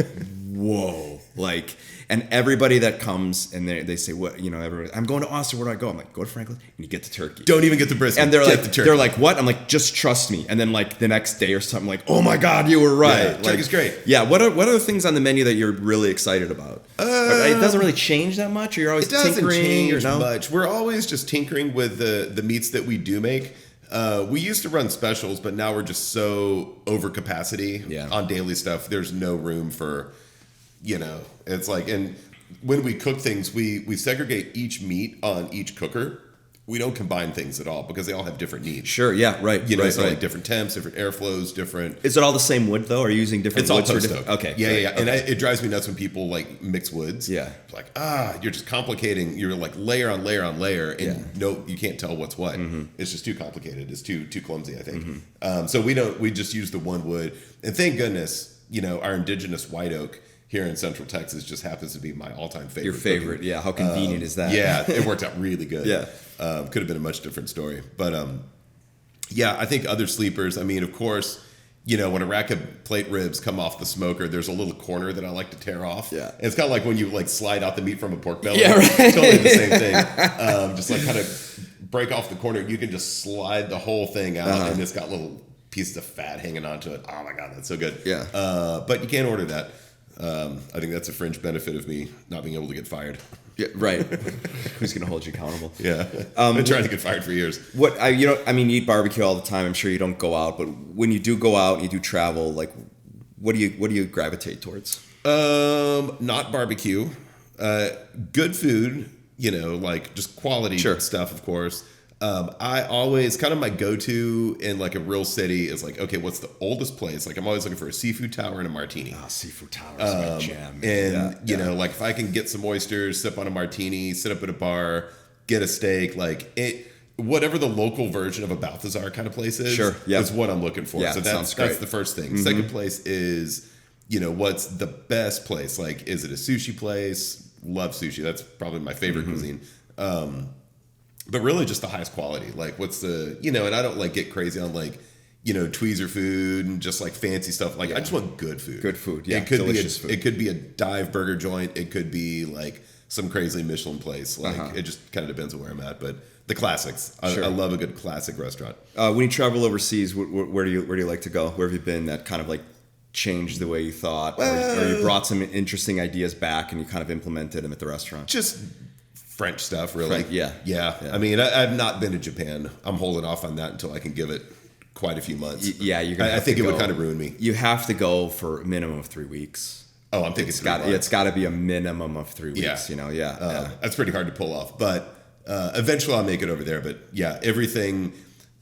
whoa. Like, and everybody that comes and they say, what, you know, everybody, I'm going to Austin. Where do I go? I'm like, go to Franklin, and you get the turkey. Don't even get the brisket. And they're like, what? I'm like, just trust me. And then like the next day or something, like, oh my God, you were right. Yeah, turkey's great. Yeah. What are the things on the menu that you're really excited about? It doesn't really change that much, or you're always tinkering? It doesn't change much. We're always just tinkering with the meats that we do make. We used to run specials, but now we're just so over capacity on daily stuff. There's no room for, you know, it's like, and when we cook things, we segregate each meat on each cooker. We don't combine things at all because they all have different needs. Sure, yeah, right. You know, right, so like different temps, different airflows, different. Is it all the same wood though? Are you using different? It's all woods post oak. Okay, yeah, right, yeah. Okay. And it drives me nuts when people like mix woods. Yeah, it's like you're just complicating. You're like layer on layer on layer, and no, you can't tell what's what. Mm-hmm. It's just too complicated. It's too clumsy, I think. Mm-hmm. So we just use the one wood, and thank goodness, you know, our indigenous white oak here in Central Texas just happens to be my all-time favorite. Your favorite, yeah. How convenient is that? Yeah, it worked out really good. Yeah. Could have been a much different story. But, yeah, I think other sleepers, I mean, of course, you know, when a rack of plate ribs come off the smoker, there's a little corner that I like to tear off. Yeah. And it's kind of like when you, like, slide out the meat from a pork belly. Yeah, right. Totally the same thing. Just, like, kind of break off the corner. You can just slide the whole thing out, and it's got little pieces of fat hanging onto it. Oh, my God, that's so good. Yeah. But you can't order that. I think that's a fringe benefit of me not being able to get fired. Yeah, right. Who's going to hold you accountable? Yeah. I've been trying to get fired for years. You eat barbecue all the time. I'm sure you don't go out, but when you do go out and you do travel, like, what do you gravitate towards? Not barbecue. Good food, like just quality stuff, of course. I always kind of my go-to in like a real city is like, okay, what's the oldest place? Like I'm always looking for a seafood tower and a martini. Oh, seafood tower is my jam. And like if I can get some oysters, sip on a martini, sit up at a bar, get a steak, whatever the local version of a Balthazar kind of place is, is what I'm looking for. Yeah, so that's the first thing. Mm-hmm. Second place is, what's the best place? Like, is it a sushi place? Love sushi. That's probably my favorite cuisine. But really just the highest quality. Like what's the, and I don't like get crazy on like, tweezer food and just like fancy stuff. Like I just want good food. Good food. Yeah. It could delicious food. It could be a dive burger joint. It could be like some crazy Michelin place. Like it just kind of depends on where I'm at. But the classics. I love a good classic restaurant. When you travel overseas, where do you like to go? Where have you been that kind of like changed the way you thought, or you brought some interesting ideas back and you kind of implemented them at the restaurant? Just French stuff, really. Yeah. I mean, I've not been to Japan. I'm holding off on that until I can give it quite a few months. You're gonna. I think it would kind of ruin me. You have to go for a minimum of 3 weeks. Oh, I'm thinking it's got to be a minimum of 3 weeks. Yeah. That's pretty hard to pull off, but eventually I'll make it over there. But yeah, everything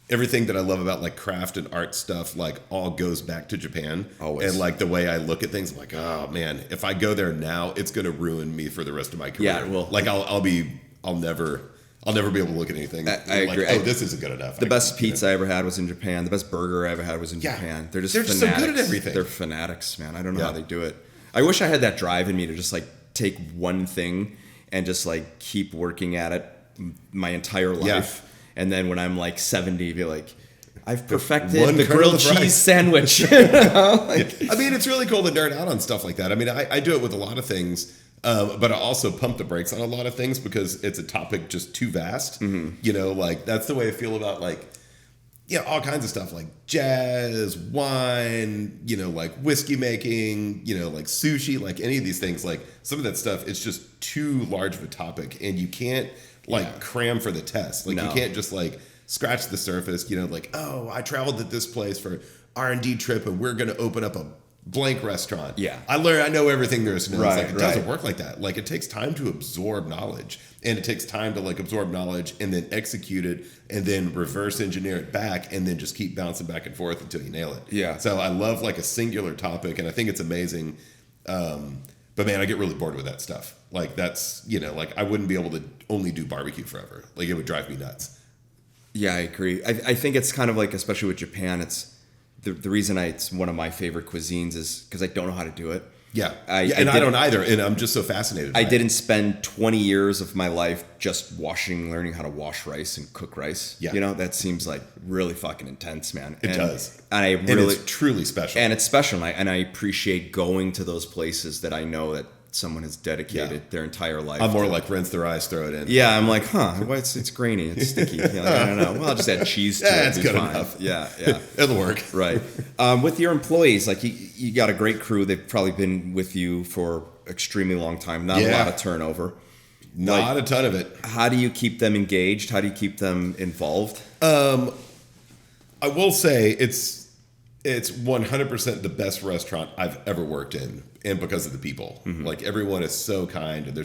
that I love about like craft and art stuff, like all goes back to Japan. Always. And like the way I look at things, I'm like, oh man, if I go there now, it's going to ruin me for the rest of my career. Yeah, it will. Like I'll never be able to look at anything. I agree. Like, this isn't good enough. The best pizza I ever had was in Japan. The best burger I ever had was in Japan. They're just so good at everything. They're fanatics, man. I don't know how they do it. I wish I had that drive in me to just like take one thing and just like keep working at it my entire life. Yeah. And then when I'm like 70, be like, I've perfected the grilled cheese sandwich. I mean, it's really cool to nerd out on stuff like that. I mean, I do it with a lot of things, but I also pump the brakes on a lot of things because it's a topic just too vast. Mm-hmm. Like that's the way I feel about like, all kinds of stuff like jazz, wine, like whiskey making, like sushi, like any of these things, like some of that stuff, it's just too large of a topic and you can't cram for the test. Like you can't just like scratch the surface, like, oh, I traveled to this place for R&D trip and we're going to open up a blank restaurant. Yeah. I know everything there is to know. It's like, it doesn't work like that. Like it takes time to absorb knowledge and it takes time to like absorb knowledge and then execute it and then reverse engineer it back and then just keep bouncing back and forth until you nail it. Yeah. So I love like a singular topic and I think it's amazing. But man, I get really bored with that stuff. Like that's, like I wouldn't be able to only do barbecue forever. Like it would drive me nuts. Yeah, I agree. I think it's kind of like, especially with Japan, it's the reason it's one of my favorite cuisines is because I don't know how to do it. Yeah. I don't either. And I'm just so fascinated by it. I didn't spend 20 years of my life just learning how to wash rice and cook rice. Yeah. That seems like really fucking intense, man. It does. And it's truly special. And it's special. And I appreciate going to those places that I know that someone has dedicated their entire life. I'm more like rinse their eyes, throw it in. Yeah, I'm like, it's grainy, it's sticky. I don't know. Well, I'll just add cheese to it. It's good enough. Yeah. It'll work. Right. With your employees, like you got a great crew. They've probably been with you for extremely long time. Not a lot of turnover. Not a ton of it. How do you keep them engaged? How do you keep them involved? I will say it's 100% the best restaurant I've ever worked in, and because of the people. Mm-hmm. Like everyone is so kind, and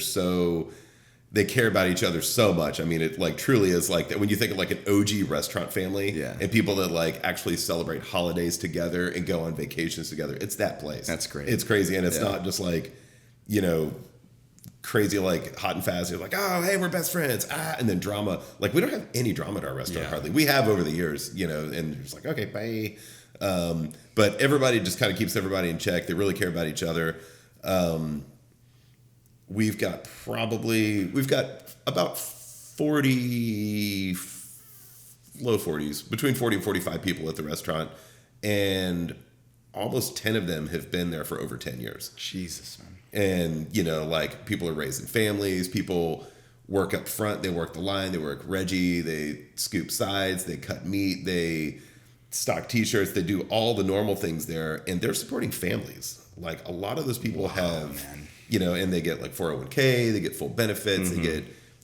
they care about each other so much. I mean, it like truly is like that when you think of like an OG restaurant family, and people that like actually celebrate holidays together and go on vacations together. It's that place. That's great. It's crazy, and it's not just like crazy like hot and fast. You're like, oh, hey, we're best friends, and then drama. Like we don't have any drama at our restaurant hardly. We have over the years, and it's like, okay, bye. But everybody just kind of keeps everybody in check. They really care about each other. We've got about 40, low 40s, between 40 and 45 people at the restaurant. And almost 10 of them have been there for over 10 years. Jesus, man. And, like people are raising families, people work up front, they work the line, they work Reggie, they scoop sides, they cut meat, they stock t-shirts, they do all the normal things there, and they're supporting families. Like a lot of those people have and they get like 401k, they get full benefits, they get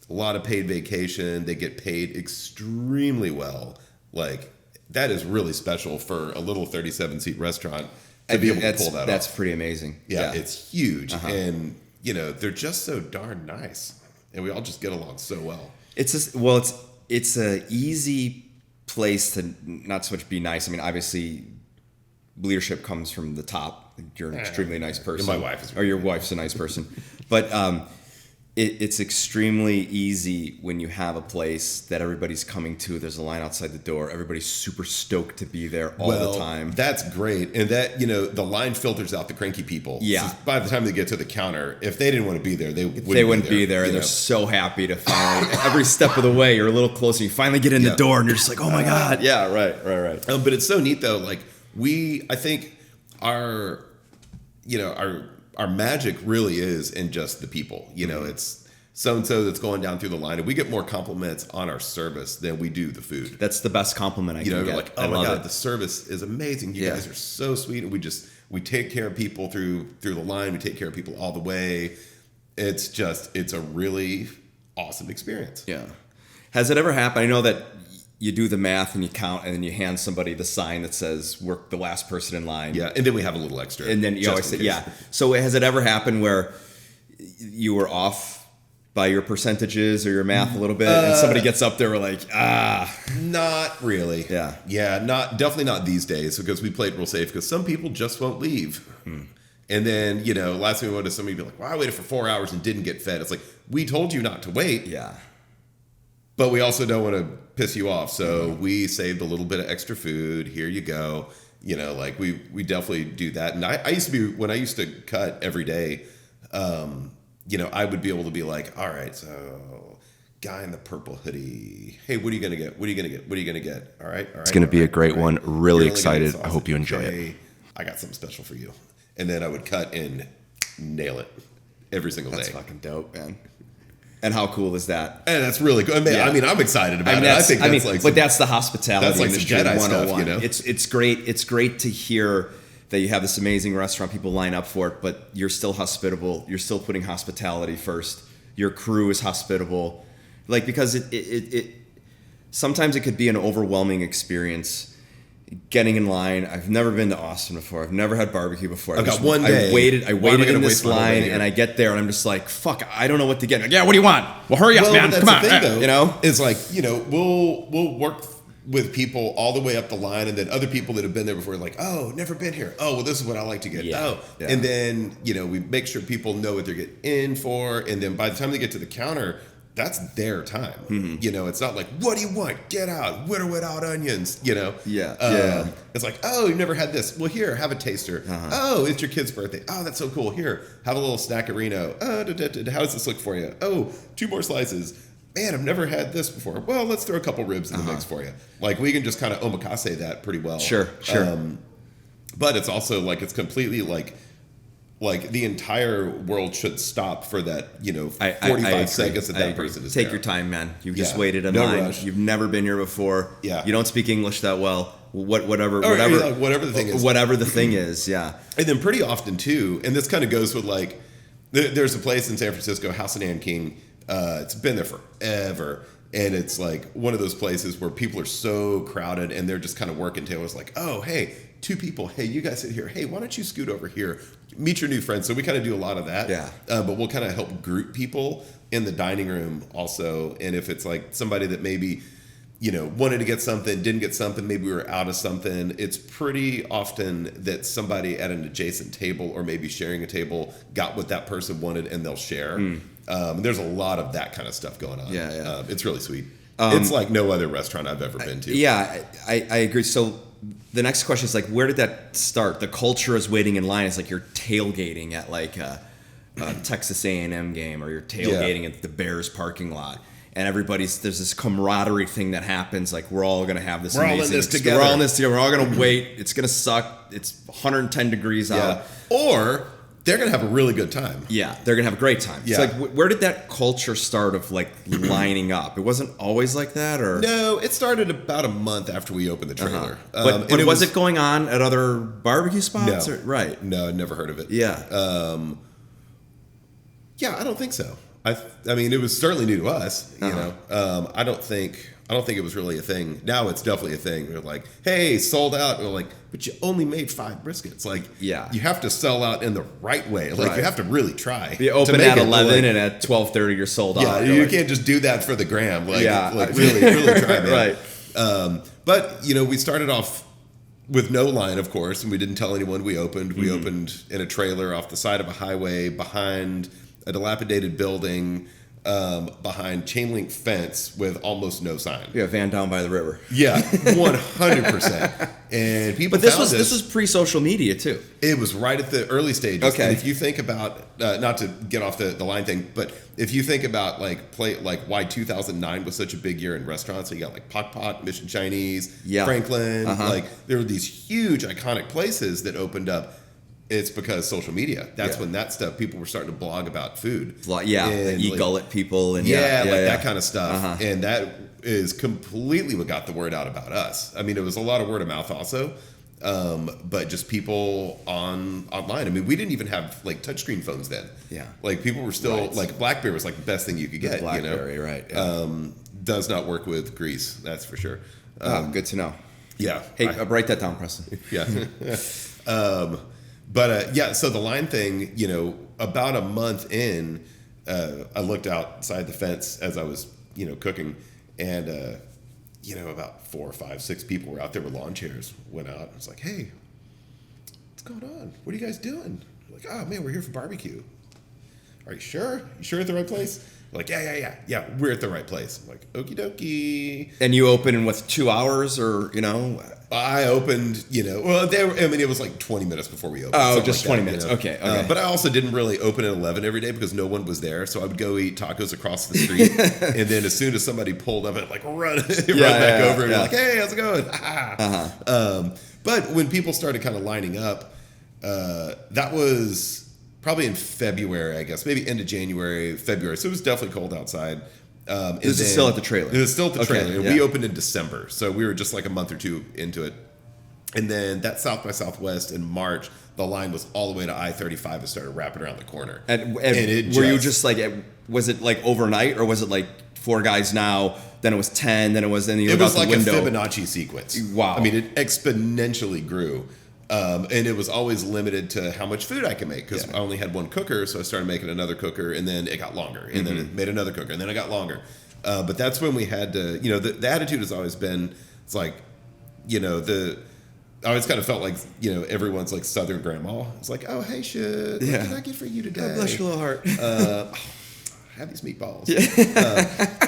a lot of paid vacation, they get paid extremely well. Like, that is really special for a little 37-seat restaurant to be able to pull that off. That's pretty amazing. Yeah, it's huge. And, they're just so darn nice. And we all just get along so well. It's a easy place to not so much be nice. I mean, obviously, leadership comes from the top. You're an extremely nice person. My wife is. Or your wife's a nice person. But it's extremely easy when you have a place that everybody's coming to. There's a line outside the door. Everybody's super stoked to be there all the time. That's great. And that, the line filters out the cranky people. Yeah. So by the time they get to the counter, if they didn't want to be there, they wouldn't be there. And they're so happy to finally, every step of the way, you're a little closer. You finally get in the door and you're just like, oh my God. Yeah, right. But it's so neat though. Like I think our magic really is in just the people. It's so-and-so that's going down through the line, and we get more compliments on our service than we do the food. That's the best compliment I can get. Like, oh my God, the service is amazing. You guys are so sweet, and we take care of people through the line. We take care of people all the way. It's a really awesome experience. Yeah. Has it ever happened? I know that you do the math and you count, and then you hand somebody the sign that says we're the last person in line. Yeah, and then we have a little extra. And then you always say, So has it ever happened where you were off by your percentages or your math a little bit, and somebody gets up there, we're like, Not really. Yeah. Yeah, definitely not these days, because we played real safe, because some people just won't leave. And then, last thing we wanted, somebody be like, well, I waited for 4 hours and didn't get fed. It's like, we told you not to wait. Yeah. But we also don't want to piss you off. So we saved a little bit of extra food. Here you go. Like we definitely do that. And I used to be, when I used to cut every day, I would be able to be like, all right, so guy in the purple hoodie. Hey, what are you going to get? What are you going to get? What are you going to get? All right. It's going to be a great one. Really excited. I hope you enjoy it. I got something special for you. And then I would cut and nail it every single day. That's fucking dope, man. And how cool is that? And that's really cool. I mean, I'm excited about it. I think that's like, but that's the hospitality that's like industry some Jedi 101. Stuff, It's great. It's great to hear that you have this amazing restaurant. People line up for it, but you're still hospitable. You're still putting hospitality first. Your crew is hospitable, because it sometimes it could be an overwhelming experience. Getting in line. I've never been to Austin before. I've never had barbecue before. I got one day. I waited in this line, and I get there, and I'm just like, fuck, I don't know what to get. Like, yeah, what do you want? Well, hurry up, man. Come on. Though, it's like, we'll work with people all the way up the line, and then other people that have been there before are like, oh, never been here. Oh, well, this is what I like to get. Yeah. And then, we make sure people know what they're getting in for, and then by the time they get to the counter, that's their time. It's not like, what do you want? Get out. Whittle without onions, Yeah. It's like, oh, you've never had this. Well, here, have a taster. Oh, it's your kid's birthday. Oh, that's so cool. Here, have a little snackerino. How does this look for you? Oh, 2 more slices. Man, I've never had this before. Well, let's throw a couple ribs in the mix for you. Like, we can just kind of omakase that pretty well. Sure. But it's also like, it's completely like the entire world should stop for that, 45 seconds that person is Take there. your time, man. You've just waited in line. Rush. You've never been here before. Yeah. You don't speak English that well. Whatever the thing is. Whatever the thing is, yeah. And then pretty often too, and this kind of goes with like, there's a place in San Francisco, House of Ann King. It's been there forever. And it's like one of those places where people are so crowded and they're just kind of working tables like, oh, hey, 2 people. Hey, you guys sit here. Hey, why don't you scoot over here? Meet your new friends. So we kind of do a lot of that. Yeah. But we'll kind of help group people in the dining room also. And if it's like somebody that maybe, wanted to get something, didn't get something, maybe we were out of something, it's pretty often that somebody at an adjacent table or maybe sharing a table got what that person wanted and they'll share. There's a lot of that kind of stuff going on. Yeah. It's really sweet. It's like no other restaurant I've ever been to. Yeah, I agree. So the next question is like, where did that start? The culture is waiting in line. It's like you're tailgating at like a Texas A&M game, or you're tailgating at the Bears parking lot. And there's this camaraderie thing that happens. Like, we're all going to have this amazing... We're all in this together. We're all in this together. We're all going to wait. It's going to suck. It's 110 degrees out. Or they're going to have a really good time. Yeah, they're going to have a great time. Yeah. It's like, where did that culture start of, like, lining up? It wasn't always like that, or...? No, it started about a month after we opened the trailer. But was it going on at other barbecue spots? No. Right. No, I'd never heard of it. Yeah. Yeah, I don't think so. I mean, it was certainly new to us. You know, I don't think it was really a thing. Now it's definitely a thing. We're like, hey, sold out. And we're like, but you only made 5 briskets. Like, you have to sell out in the right way. Like, you have to really try. You open at 11 and at 12:30 you're sold out. Yeah, you can't just do that for the gram. Like, really try, man. Right. But you know, we started off with no line, of course, and we didn't tell anyone we opened. We opened in a trailer off the side of a highway behind a dilapidated building, behind chain link fence with almost no sign. Yeah, van down by the river. Yeah, 100%. And people. But this was pre-social media too. It was right at the early stages. Okay. And if you think about, not to get off the line thing, but if you think about why 2009 was such a big year in restaurants, so you got like Pot Pot, Mission Chinese, Franklin, like there were these huge iconic places that opened up. It's because social media. That's when that stuff, people were starting to blog about food. Yeah, and e-gullet people. And that kind of stuff. And that is completely what got the word out about us. I mean, it was a lot of word of mouth also, but just people online. I mean, we didn't even have like touchscreen phones then. Yeah. Like people were still, like BlackBerry was like the best thing you could get. BlackBerry, right. Yeah. Does not work with grease, that's for sure. Good to know. Yeah. Hey, write that down, Preston. Yeah. But so the line thing, you know, about a month in, I looked outside the fence as I was, you know, cooking, and you know, about 4 or 5, 6 people were out there with lawn chairs. Went out and was like, "Hey, what's going on? What are you guys doing?" Like, "Oh man, we're here for barbecue." "Are you sure? You sure at the right place?" Like, yeah, we're at the right place. I'm like, okie dokie. And you open in 2 hours, or you know? I opened, you know, well, it was like 20 minutes before we opened. Oh, just like 20 that, minutes. You know? Okay. But I also didn't really open at 11 every day because no one was there. So I would go eat tacos across the street. And then as soon as somebody pulled up, I'd like run back over and be like, "Hey, how's it going?" But when people started kind of lining up, that was probably in February, I guess, maybe end of January, February. So it was definitely cold outside. This is still at the trailer. It was still at the trailer. And we opened in December. So we were just like a month or two into it. And then that South by Southwest in March, the line was all the way to I-35 and started wrapping around the corner. And you just like, was it like overnight, or was it like 4 guys now, then it was 10, then it was, then you look out the window? It was like a Fibonacci sequence. Wow. I mean, it exponentially grew. And it was always limited to how much food I could make, because I only had one cooker, so I started making another cooker, and then it got longer, and then it made another cooker, and then it got longer. But that's when we had to, you know, the attitude has always been, it's like, you know, I always kind of felt like, you know, everyone's like Southern grandma. It's like, "Oh, hey, shit, what can I get for you today? God bless your little heart. Have these meatballs."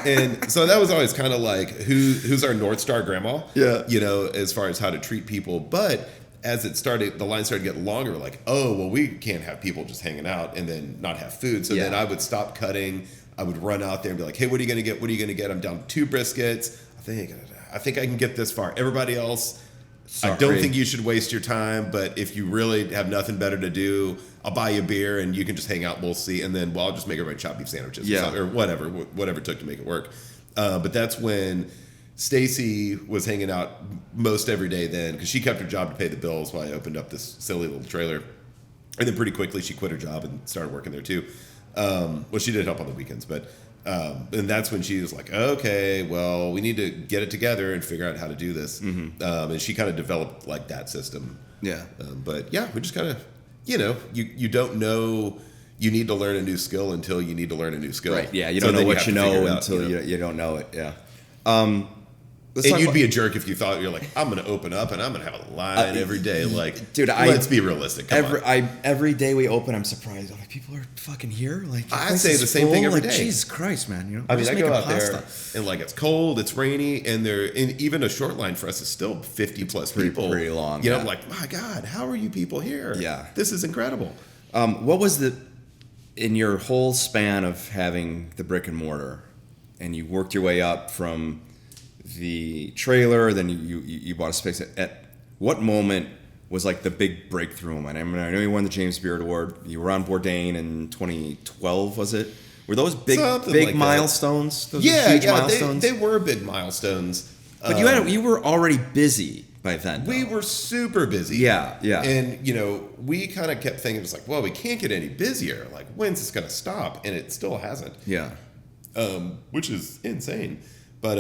And so that was always kind of like, who's our North Star grandma? Yeah. You know, as far as how to treat people. But as the line started to get longer, like, oh, well, we can't have people just hanging out and then not have food. So then I would stop cutting. I would run out there and be like, "Hey, what are you going to get? What are you going to get? I'm down to 2 briskets. I think I can get this far. Everybody else, I don't think you should waste your time. But if you really have nothing better to do, I'll buy you a beer and you can just hang out. And we'll see. And then, I'll just make everybody chop beef sandwiches or whatever it took to make it work." But that's when Stacy was hanging out most every day then, because she kept her job to pay the bills while I opened up this silly little trailer. And then pretty quickly she quit her job and started working there too. Well, she did help on the weekends, but and that's when she was like, "Okay, well, we need to get it together and figure out how to do this." And she kind of developed like that system. Yeah. But yeah, we just kind of, you know, you don't know. You need to learn a new skill until you need to learn a new skill. Right. Yeah. You don't know what you know until you don't know it. Yeah. And you'd be a jerk if you thought, you're like, "I'm going to open up and I'm going to have a line every day." Like, dude, let's be realistic. Every day we open, I'm surprised. I'm like, people are fucking here. Like, I say the same thing every day. Jesus Christ, man. You know, I mean, I go out there and like it's cold, it's rainy, and even a short line for us is still 50 plus people. Pretty long. You know, I'm like, my God, how are you people here? Yeah, this is incredible. What was in your whole span of having the brick and mortar, and you worked your way up from the trailer, then you bought a space. At what moment was like the big breakthrough moment? I mean, I know you won the James Beard Award. You were on Bourdain in 2012, was it? Were those big like milestones? Those huge milestones? They were big milestones. But you were already busy by then. We were super busy. Yeah. And, we kind of kept thinking, it's like, well, we can't get any busier. Like, when's this going to stop? And it still hasn't. Yeah. Which is insane. But,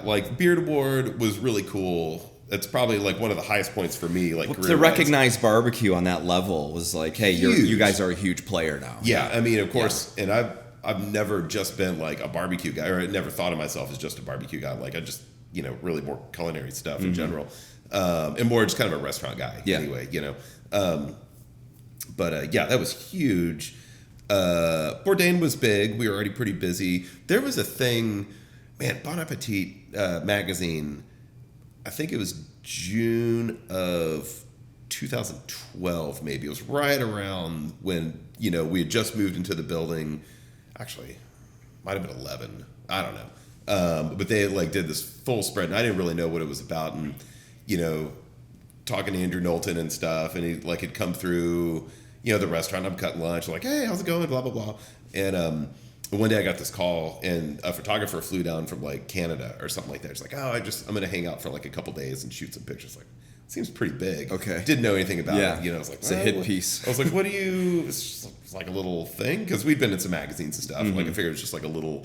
like, Beard Award was really cool. It's probably, like, one of the highest points for me, like, to recognize barbecue on that level was like, hey, you guys are a huge player now. Yeah, I mean, of course, and I've never just been, like, a barbecue guy, or I never thought of myself as just a barbecue guy. Like, I just... really more culinary stuff in general, and more just kind of a restaurant guy anyway, But that was huge. Bourdain was big. We were already pretty busy. There was a thing, man, Bon Appetit magazine, I think it was June of 2012, maybe. It was right around when, we had just moved into the building. Actually, might have been 11. I don't know. But they did this full spread, and I didn't really know what it was about. And talking to Andrew Knowlton and stuff, and he had come through, the restaurant. I'm cutting lunch, like, hey, how's it going? Blah blah blah. And one day I got this call, and a photographer flew down from Canada or something like that. It's like, oh, I'm gonna hang out for a couple days and shoot some pictures. Like, seems pretty big. Okay. Didn't know anything about it. I was like, it's a hit piece. I was like, what do you? It's like a little thing, because we'd been in some magazines and stuff. Like, I figured it was just like a little,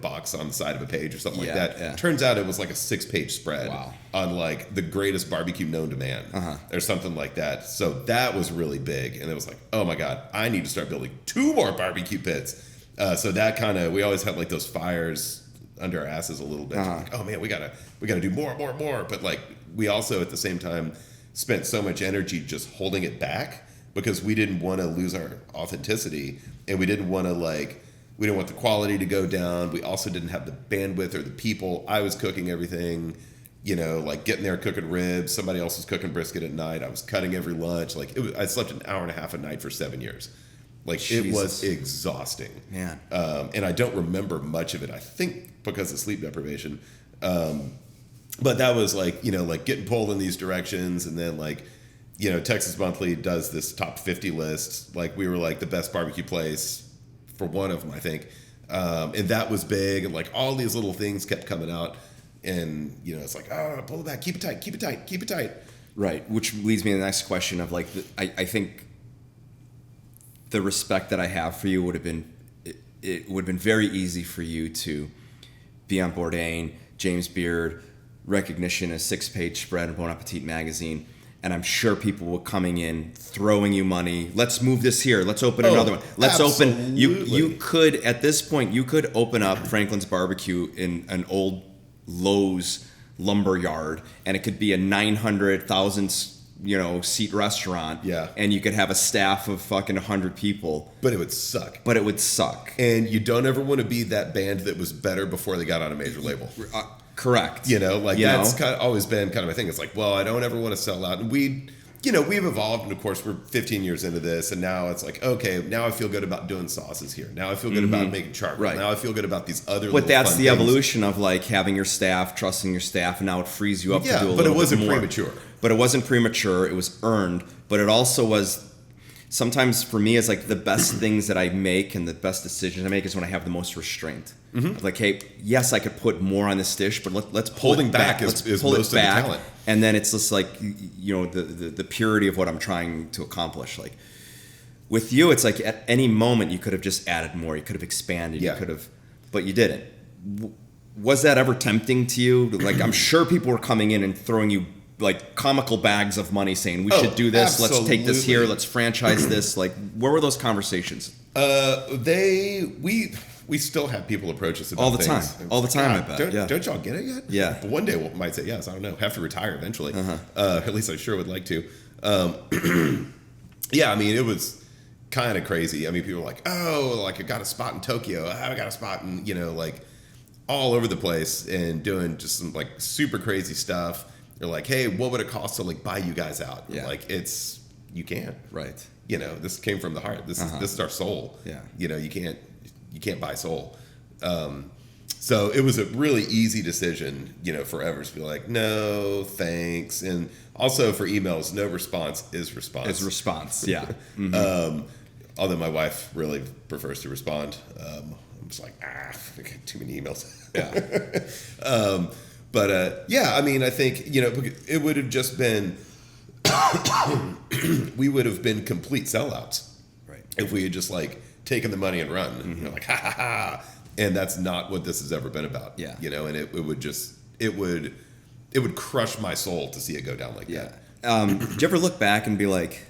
box on the side of a page or something like that. Yeah. Turns out it was like a 6-page spread on the greatest barbecue known to man, or something like that. So that was really big, and it was like, oh my god, I need to start building 2 more barbecue pits. So that we always had those fires under our asses a little bit. Like, oh man, we gotta do more. But we also at the same time spent so much energy just holding it back, because we didn't want to lose our authenticity, and we didn't want to we didn't want the quality to go down. We also didn't have the bandwidth or the people. I was cooking everything, getting there cooking ribs. Somebody else was cooking brisket at night. I was cutting every lunch. I slept an hour and a half a night for 7 years. It was exhausting. Man. And I don't remember much of it, I think because of sleep deprivation. But that was getting pulled in these directions. And then Texas Monthly does this top 50 list. We were the best barbecue place for one of them, I think. And that was big. And all these little things kept coming out. And, it's oh, pull it back, keep it tight. Right. Which leads me to the next question of I think the respect that I have for you would have been, it would have been very easy for you to be on Bourdain, James Beard, recognition, a 6-page spread in Bon Appetit magazine. And I'm sure people were coming in, throwing you money. Let's move this here. Let's open another one. Let's open. You could, at this point, you could open up Franklin's Barbecue in an old Lowe's lumber yard, and it could be a 900,000 seat restaurant. Yeah. And you could have a staff of fucking 100 people. But it would suck. And you don't ever want to be that band that was better before they got on a major label. Correct. That's always been kind of my thing. It's I don't ever want to sell out. And we've evolved, and of course we're 15 years into this, and now it's okay, now I feel good about doing sauces here. Now I feel good about making charcoal. Right. Now I feel good about these other. But that's fun the things. evolution of trusting your staff, and now it frees you up to do a little bit more. But it wasn't premature. But it wasn't premature. It was earned. But it also was. Sometimes for me, it's the best things that I make and the best decisions I make is when I have the most restraint. Mm-hmm. Hey, yes, I could put more on this dish, but let's pull Holding it back. is pull most it back, of the talent. And then it's just the purity of what I'm trying to accomplish. With you, it's at any moment you could have just added more. You could have expanded. Yeah. You could have, but you didn't. Was that ever tempting to you? I'm sure people were coming in and throwing you comical bags of money saying we should do this. Absolutely. Let's take this here. Let's franchise this. Where were those conversations? We still have people approach us about all the things. time. All the time, I bet. Don't y'all get it yet? Yeah. But one day we might say yes. I don't know. Have to retire eventually. At least I sure would like to. Yeah, I mean, it was kind of crazy. I mean, people were I got a spot in Tokyo. I got a spot in, all over the place, and doing just some super crazy stuff. They're hey, what would it cost to buy you guys out? Yeah. You can't. Right. This came from the heart. This is our soul. Yeah. You can't buy soul. So it was a really easy decision, forever to be no, thanks. And also for emails, no response is response. Is response, yeah. Mm-hmm. Although my wife really prefers to respond. I'm just I get too many emails. Yeah. But yeah, I mean, I think, it would have just been, we would have been complete sellouts. Right. If we had just like taken the money and run. Mm-hmm. Like, ha ha ha. And that's not what this has ever been about. Yeah. And it would crush my soul to see it go down like that. Did you ever look back and be like,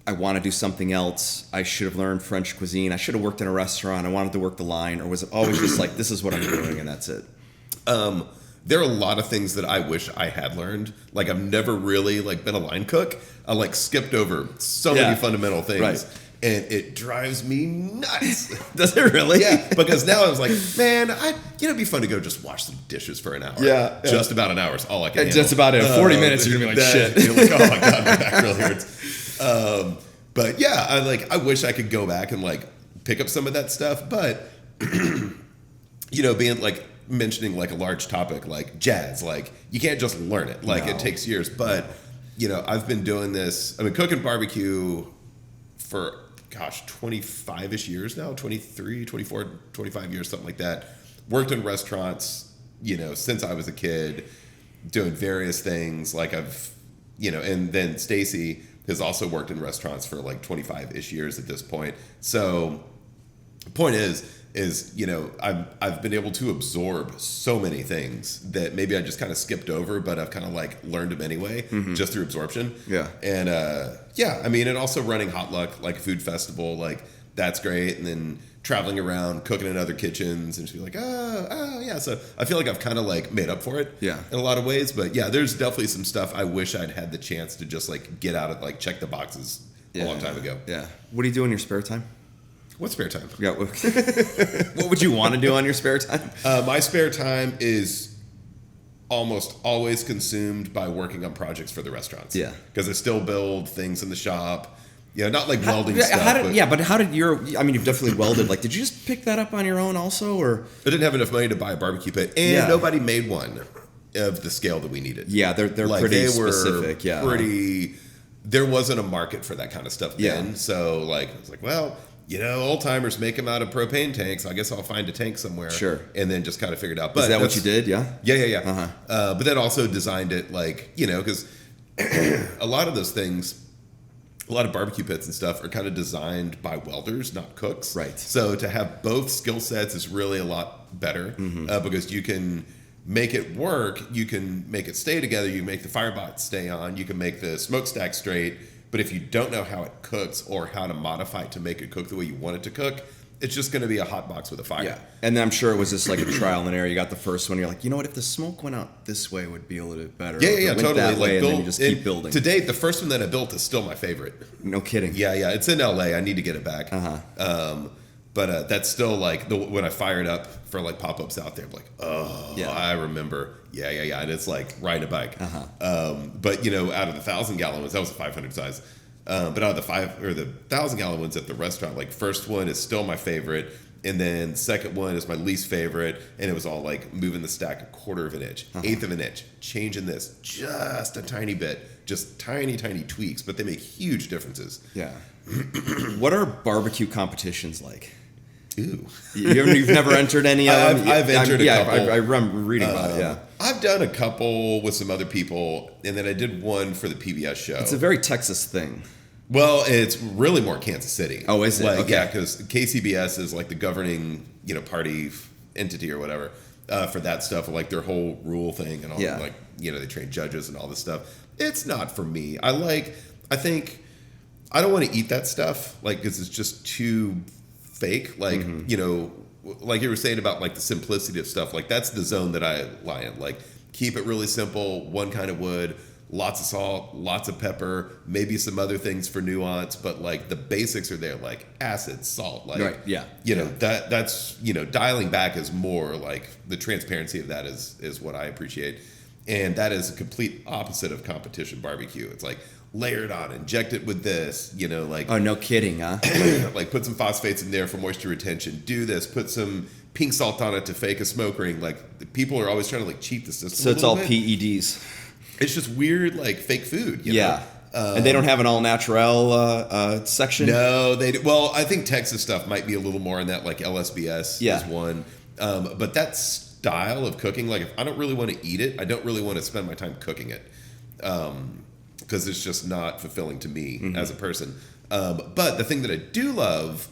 I want to do something else. I should have learned French cuisine. I should have worked in a restaurant. I wanted to work the line. Or was it always just like, this is what I'm doing and that's it? There are a lot of things that I wish I had learned. Like, I've never really like been a line cook. I like skipped over so many fundamental things. Right. And it drives me nuts. Does it really? Yeah, because now I was like, man, it'd be fun to go just wash some dishes for an hour. Yeah. Just about an hour is all I can handle. Just about it. 40 minutes, you're going to be like, shit. You're like, oh my God, my back really hurts. But yeah, I wish I could go back and like pick up some of that stuff. But, being like mentioning like a large topic like jazz, like you can't just learn it. Like it takes years. But, I've been doing this. I've been cooking barbecue for 25-ish years now, 23, 24, 25 years, something like that. Worked in restaurants, since I was a kid, doing various things. Like and then Stacy has also worked in restaurants for like 25-ish years at this point. So the point is I've been able to absorb so many things that maybe I just kind of skipped over, but I've kind of like learned them anyway, just through absorption. Yeah. And and also running Hot Luck, like a food festival, like that's great. And then traveling around, cooking in other kitchens, and just be like, yeah. So I feel like I've kind of like made up for it, in a lot of ways. But yeah, there's definitely some stuff I wish I'd had the chance to just like get out of, like check the boxes a long time ago. Yeah. What do you do in your spare time? What spare time? Yeah. What would you want to do on your spare time? My spare time is almost always consumed by working on projects for the restaurants. Yeah. Because I still build things in the shop. Not like welding stuff. But how did you've definitely welded. Like, did you just pick that up on your own also? Or I didn't have enough money to buy a barbecue pit. And nobody made one of the scale that we needed. Yeah, they're like, pretty specific. Yeah. There wasn't a market for that kind of stuff then. So, like, I was like, well, old timers make them out of propane tanks. I guess I'll find a tank somewhere. Sure. And then just kind of figured it out. But is that what you did? Yeah. Yeah. Uh-huh. But then also designed it like, because a lot of those things, a lot of barbecue pits and stuff are kind of designed by welders, not cooks. Right. So to have both skill sets is really a lot better because you can make it work. You can make it stay together. You can make the firebox stay on. You can make the smokestack straight. But if you don't know how it cooks or how to modify it to make it cook the way you want it to cook, it's just going to be a hot box with a fire. Yeah. And then I'm sure it was just like a trial and error. You got the first one. You're like, if the smoke went out this way, it would be a little bit better. Yeah, totally. That way, like and then you just keep building. To date, the first one that I built is still my favorite. No kidding. Yeah. It's in LA. I need to get it back. But that's still like when I fire it up for like pop-ups out there, I'm like, I remember. Yeah. And it's like riding a bike. But out of the 1,000-gallon ones, that was a 500 size. But out of the 1,000-gallon ones at the restaurant, like first one is still my favorite, and then second one is my least favorite, and it was all like moving the stack a quarter of an inch, eighth of an inch, changing this just a tiny bit, just tiny tweaks, but they make huge differences. Yeah. What are barbecue competitions like? Ooh. You've never entered any of them? I've entered a couple. I remember reading about it, yeah. I've done a couple with some other people, and then I did one for the PBS show. It's a very Texas thing. Well, it's really more Kansas City. Oh, is it? Like, okay. Yeah, because KCBS is like the governing, party entity or whatever for that stuff, like their whole rule thing and all. Yeah. Like, they train judges and all this stuff. It's not for me. I think I don't want to eat that stuff, like, because it's just too fake. Like, like you were saying about like the simplicity of stuff, like that's the zone that I lie in. Like, keep it really simple, one kind of wood, lots of salt, lots of pepper, maybe some other things for nuance, but like the basics are there, like acid, salt, like, right, yeah. That's dialing back is more like the transparency of that is what I appreciate. And that is a complete opposite of competition barbecue. It's like, layer it on, inject it with this, like... Oh, no kidding, huh? Like, put some phosphates in there for moisture retention. Do this. Put some pink salt on it to fake a smoke ring. Like, the people are always trying to, like, cheat the system. So it's all PEDs. It's just weird, like, fake food, Yeah. And they don't have an all-natural section? No, they do. Well, I think Texas stuff might be a little more in that, like, LSBS is one. But that stuff style of cooking, like if I don't really want to eat it, I don't really want to spend my time cooking it, because it's just not fulfilling to me as a person. But the thing that I do love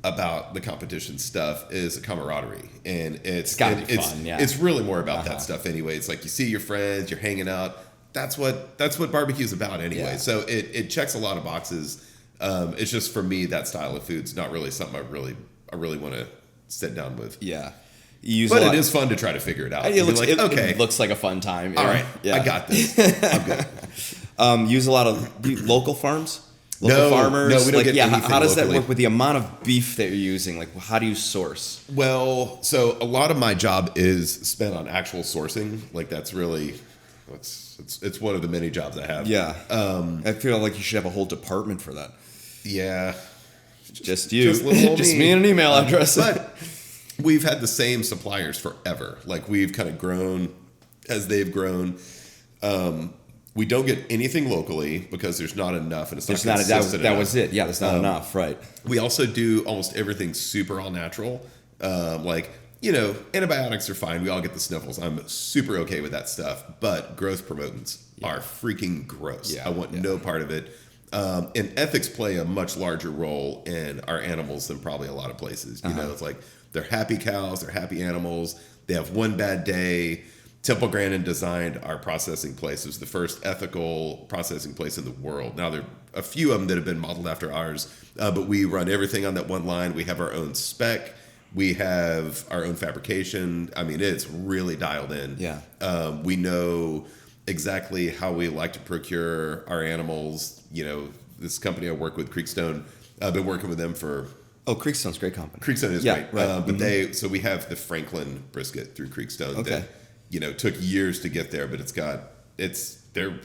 about the competition stuff is the camaraderie, and it's gotta be fun. Yeah, it's really more about that stuff anyway. It's like you see your friends, you're hanging out. That's what barbecue is about anyway. Yeah. So it checks a lot of boxes. It's just for me, that style of food's not really something I really want to sit down with. Yeah. But it is fun to try to figure it out. It looks like a fun time. All right, Yeah. I got this. I'm good. Use a lot of local farms? Local farmers? No, we don't get anything how does locally. that work with the amount of beef that you're using? Like, how do you source? Well, so a lot of my job is spent on actual sourcing. Like that's really, it's one of the many jobs I have. Yeah. I feel like you should have a whole department for that. Yeah. Just you. Just me and an email address. But we've had the same suppliers forever. Like we've kind of grown as they've grown. We don't get anything locally because there's not enough, and it's not consistent that enough. was it. Yeah, there's not enough, right? We also do almost everything super all natural. Like, antibiotics are fine. We all get the sniffles. I'm super okay with that stuff. But growth promotants are freaking gross. Yeah, I want no part of it. And ethics play a much larger role in our animals than probably a lot of places. It's like they're happy cows, they're happy animals. They have one bad day. Temple Grandin designed our processing place. It was the first ethical processing place in the world. Now, there are a few of them that have been modeled after ours, but we run everything on that one line. We have our own spec. We have our own fabrication. I mean, it's really dialed in. Yeah. We know exactly how we like to procure our animals. This company I work with, Creekstone, I've been working with them for... Oh, Creekstone's a great company. Creekstone is Yeah, great. right. But so we have the Franklin brisket through Creekstone Okay. that, took years to get there, but they're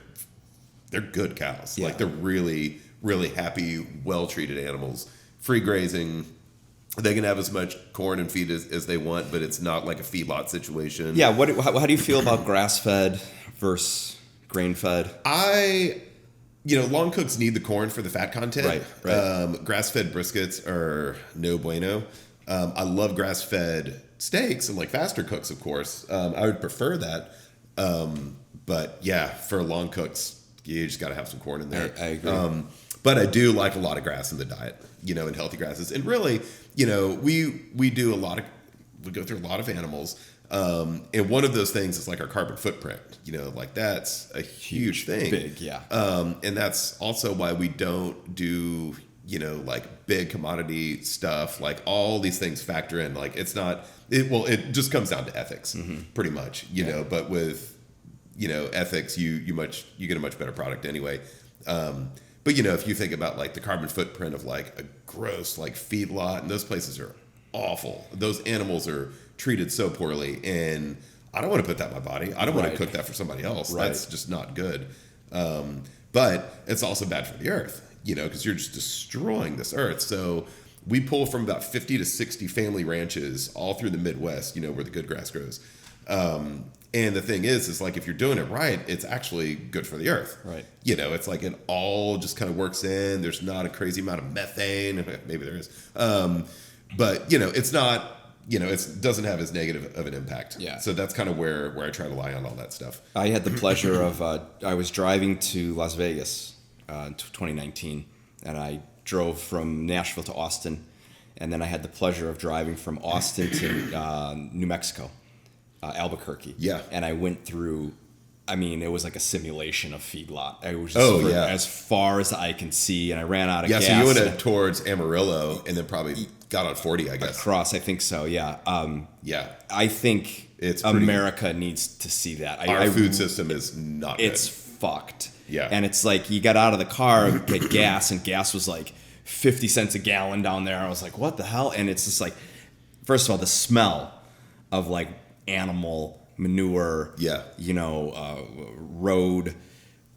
good cows. Yeah. Like they're really, really happy, well-treated animals. Free grazing. They can have as much corn and feed as they want, but it's not like a feedlot situation. Yeah. How do you feel about grass-fed versus grain-fed? Long cooks need the corn for the fat content. Right. Grass-fed briskets are no bueno. I love grass-fed steaks and like faster cooks, of course. I would prefer that. But yeah, for long cooks, you just got to have some corn in there. I agree. But I do like a lot of grass in the diet, and healthy grasses. And really, we do we go through a lot of animals. And one of those things is like our carbon footprint, like that's a huge thing. Big, yeah. And that's also why we don't do, like big commodity stuff. Like all these things factor in. Like it just comes down to ethics pretty much, but with, ethics, you get a much better product anyway. But if you think about like the carbon footprint of like a gross like feedlot, and those places are awful. Those animals are treated so poorly, and I don't want to put that in my body. I don't want to cook that for somebody else. Right. That's just not good. But it's also bad for the earth, because you're just destroying this earth. So we pull from about 50 to 60 family ranches all through the Midwest, where the good grass grows. And the thing is like if you're doing it right, it's actually good for the earth. Right. It's like it all just kind of works in. There's not a crazy amount of methane. Maybe there is. But, it's not, it doesn't have as negative of an impact. Yeah. So that's kind of where I try to lie on all that stuff. I had the pleasure of, I was driving to Las Vegas in 2019, and I drove from Nashville to Austin, and then I had the pleasure of driving from Austin to New Mexico, Albuquerque. Yeah. And I went through, it was like a simulation of feedlot. It was just as far as the eye can see, and I ran out of gas. Yeah, so you went towards Amarillo and then probably got on 40, I guess. Across, I think so, yeah. Yeah. I think America needs to see that. Our food system is not good. It's fucked. Yeah. And it's like you got out of the car, get gas, and gas was like 50 cents a gallon down there. I was like, what the hell? And it's just like, first of all, the smell of like animal manure, road.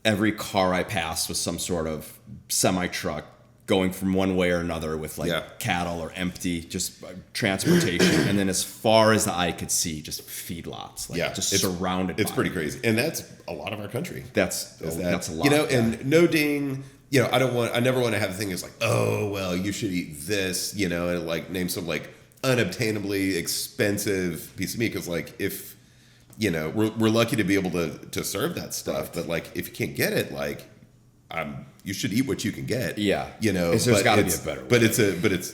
Every car I passed was some sort of semi-truck going from one way or another with like cattle or empty, just transportation. And then as far as the eye could see, just feedlots, just surrounded. It's pretty crazy. And that's a lot of our country. That's a lot. And no ding, I never want to have the thing that's like, oh, well, you should eat this, and like name some like unobtainably expensive piece of meat. Because like if we're lucky to be able to serve that stuff, but like if you can't get it, like you should eat what you can get. Yeah, there's got to be a better way. But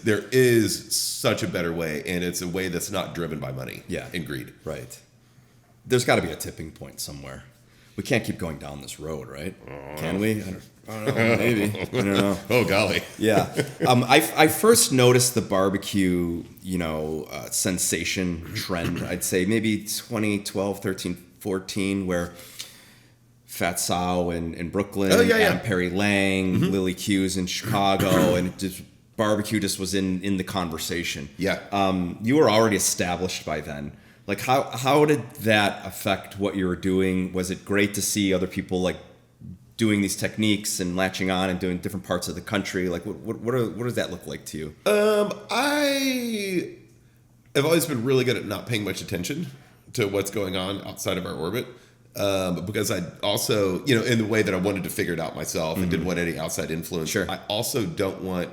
there is such a better way, and it's a way that's not driven by money. Yeah, and greed. Right. There's got to be a tipping point somewhere. We can't keep going down this road, right? Can we? I don't know. Maybe. I don't know. Oh golly. Yeah. I first noticed the barbecue, sensation trend. I'd say maybe 2012, 13, 14, where Fat Sow in Brooklyn, Adam Perry Lang, Lily Q's in Chicago, and barbecue just was in the conversation. Yeah. You were already established by then. Like how did that affect what you were doing? Was it great to see other people like doing these techniques and latching on and doing different parts of the country? Like what does that look like to you? I have always been really good at not paying much attention to what's going on outside of our orbit. Because I also, in the way that I wanted to figure it out myself and didn't want any outside influence. Sure. I also don't want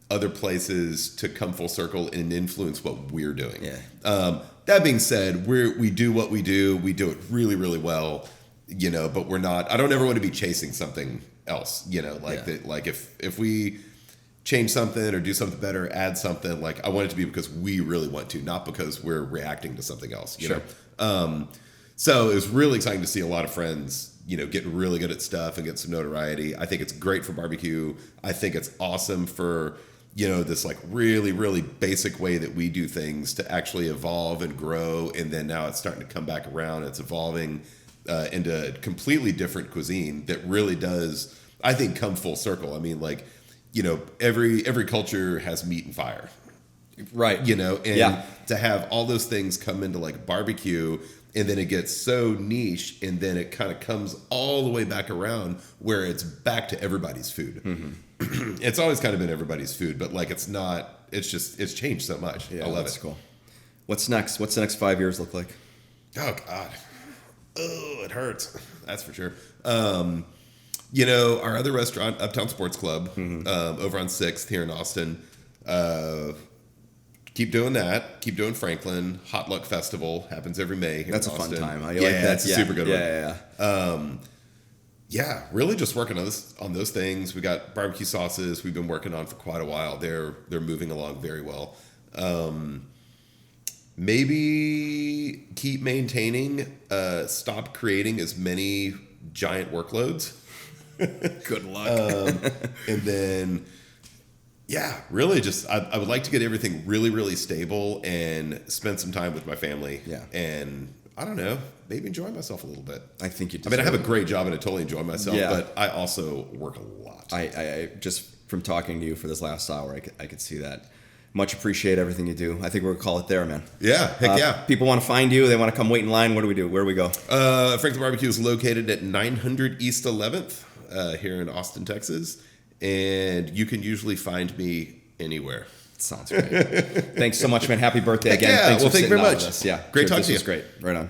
other places to come full circle and influence what we're doing. Yeah. That being said, we do what we do. We do it really, really well, but we're not, I don't ever want to be chasing something else, that, like if we change something or do something better, add something, like I want it to be because we really want to, not because we're reacting to something else, Sure. So it was really exciting to see a lot of friends, get really good at stuff and get some notoriety. I think it's great for barbecue. I think it's awesome for, this like really, really basic way that we do things to actually evolve and grow. And then now it's starting to come back around. It's evolving into a completely different cuisine that really does, I think, come full circle. I mean, like, every culture has meat and fire. Right. And to have all those things come into like barbecue, and then it gets so niche, and then it kind of comes all the way back around where it's back to everybody's food. Mm-hmm. It's always kind of been everybody's food, but like it's not. It's changed so much. Yeah, I love that's it. Cool. What's next? What's the next 5 years look like? Oh God. Oh, it hurts. That's for sure. Our other restaurant, Uptown Sports Club, over on 6th here in Austin. Keep doing that. Keep doing Franklin. Hot Luck Festival happens every May here That's in Austin. Fun time. I like that. That's a super good one. Yeah. Really just working on those things. We got barbecue sauces we've been working on for quite a while. They're moving along very well. Maybe keep maintaining, stop creating as many giant workloads. Good luck. And then really just I would like to get everything really, really stable and spend some time with my family. Yeah. And I don't know, maybe enjoy myself a little bit. I think you do. I mean, I have a great job and I totally enjoy myself, Yeah. but I also work a lot. I just from talking to you for this last hour, I could see that. Much appreciate everything you do. I think we're going to call it there, man. Yeah, heck yeah. People want to find you. They want to come wait in line. What do we do? Where do we go? Franklin Barbecue is located at 900 East 11th here in Austin, Texas. And you can usually find me anywhere. Sounds great. Thanks so much, man. Happy birthday Heck again. yeah. Thanks Well, for thank you very sitting down much. with us. Yeah. Great talking This to you. was great. Right on.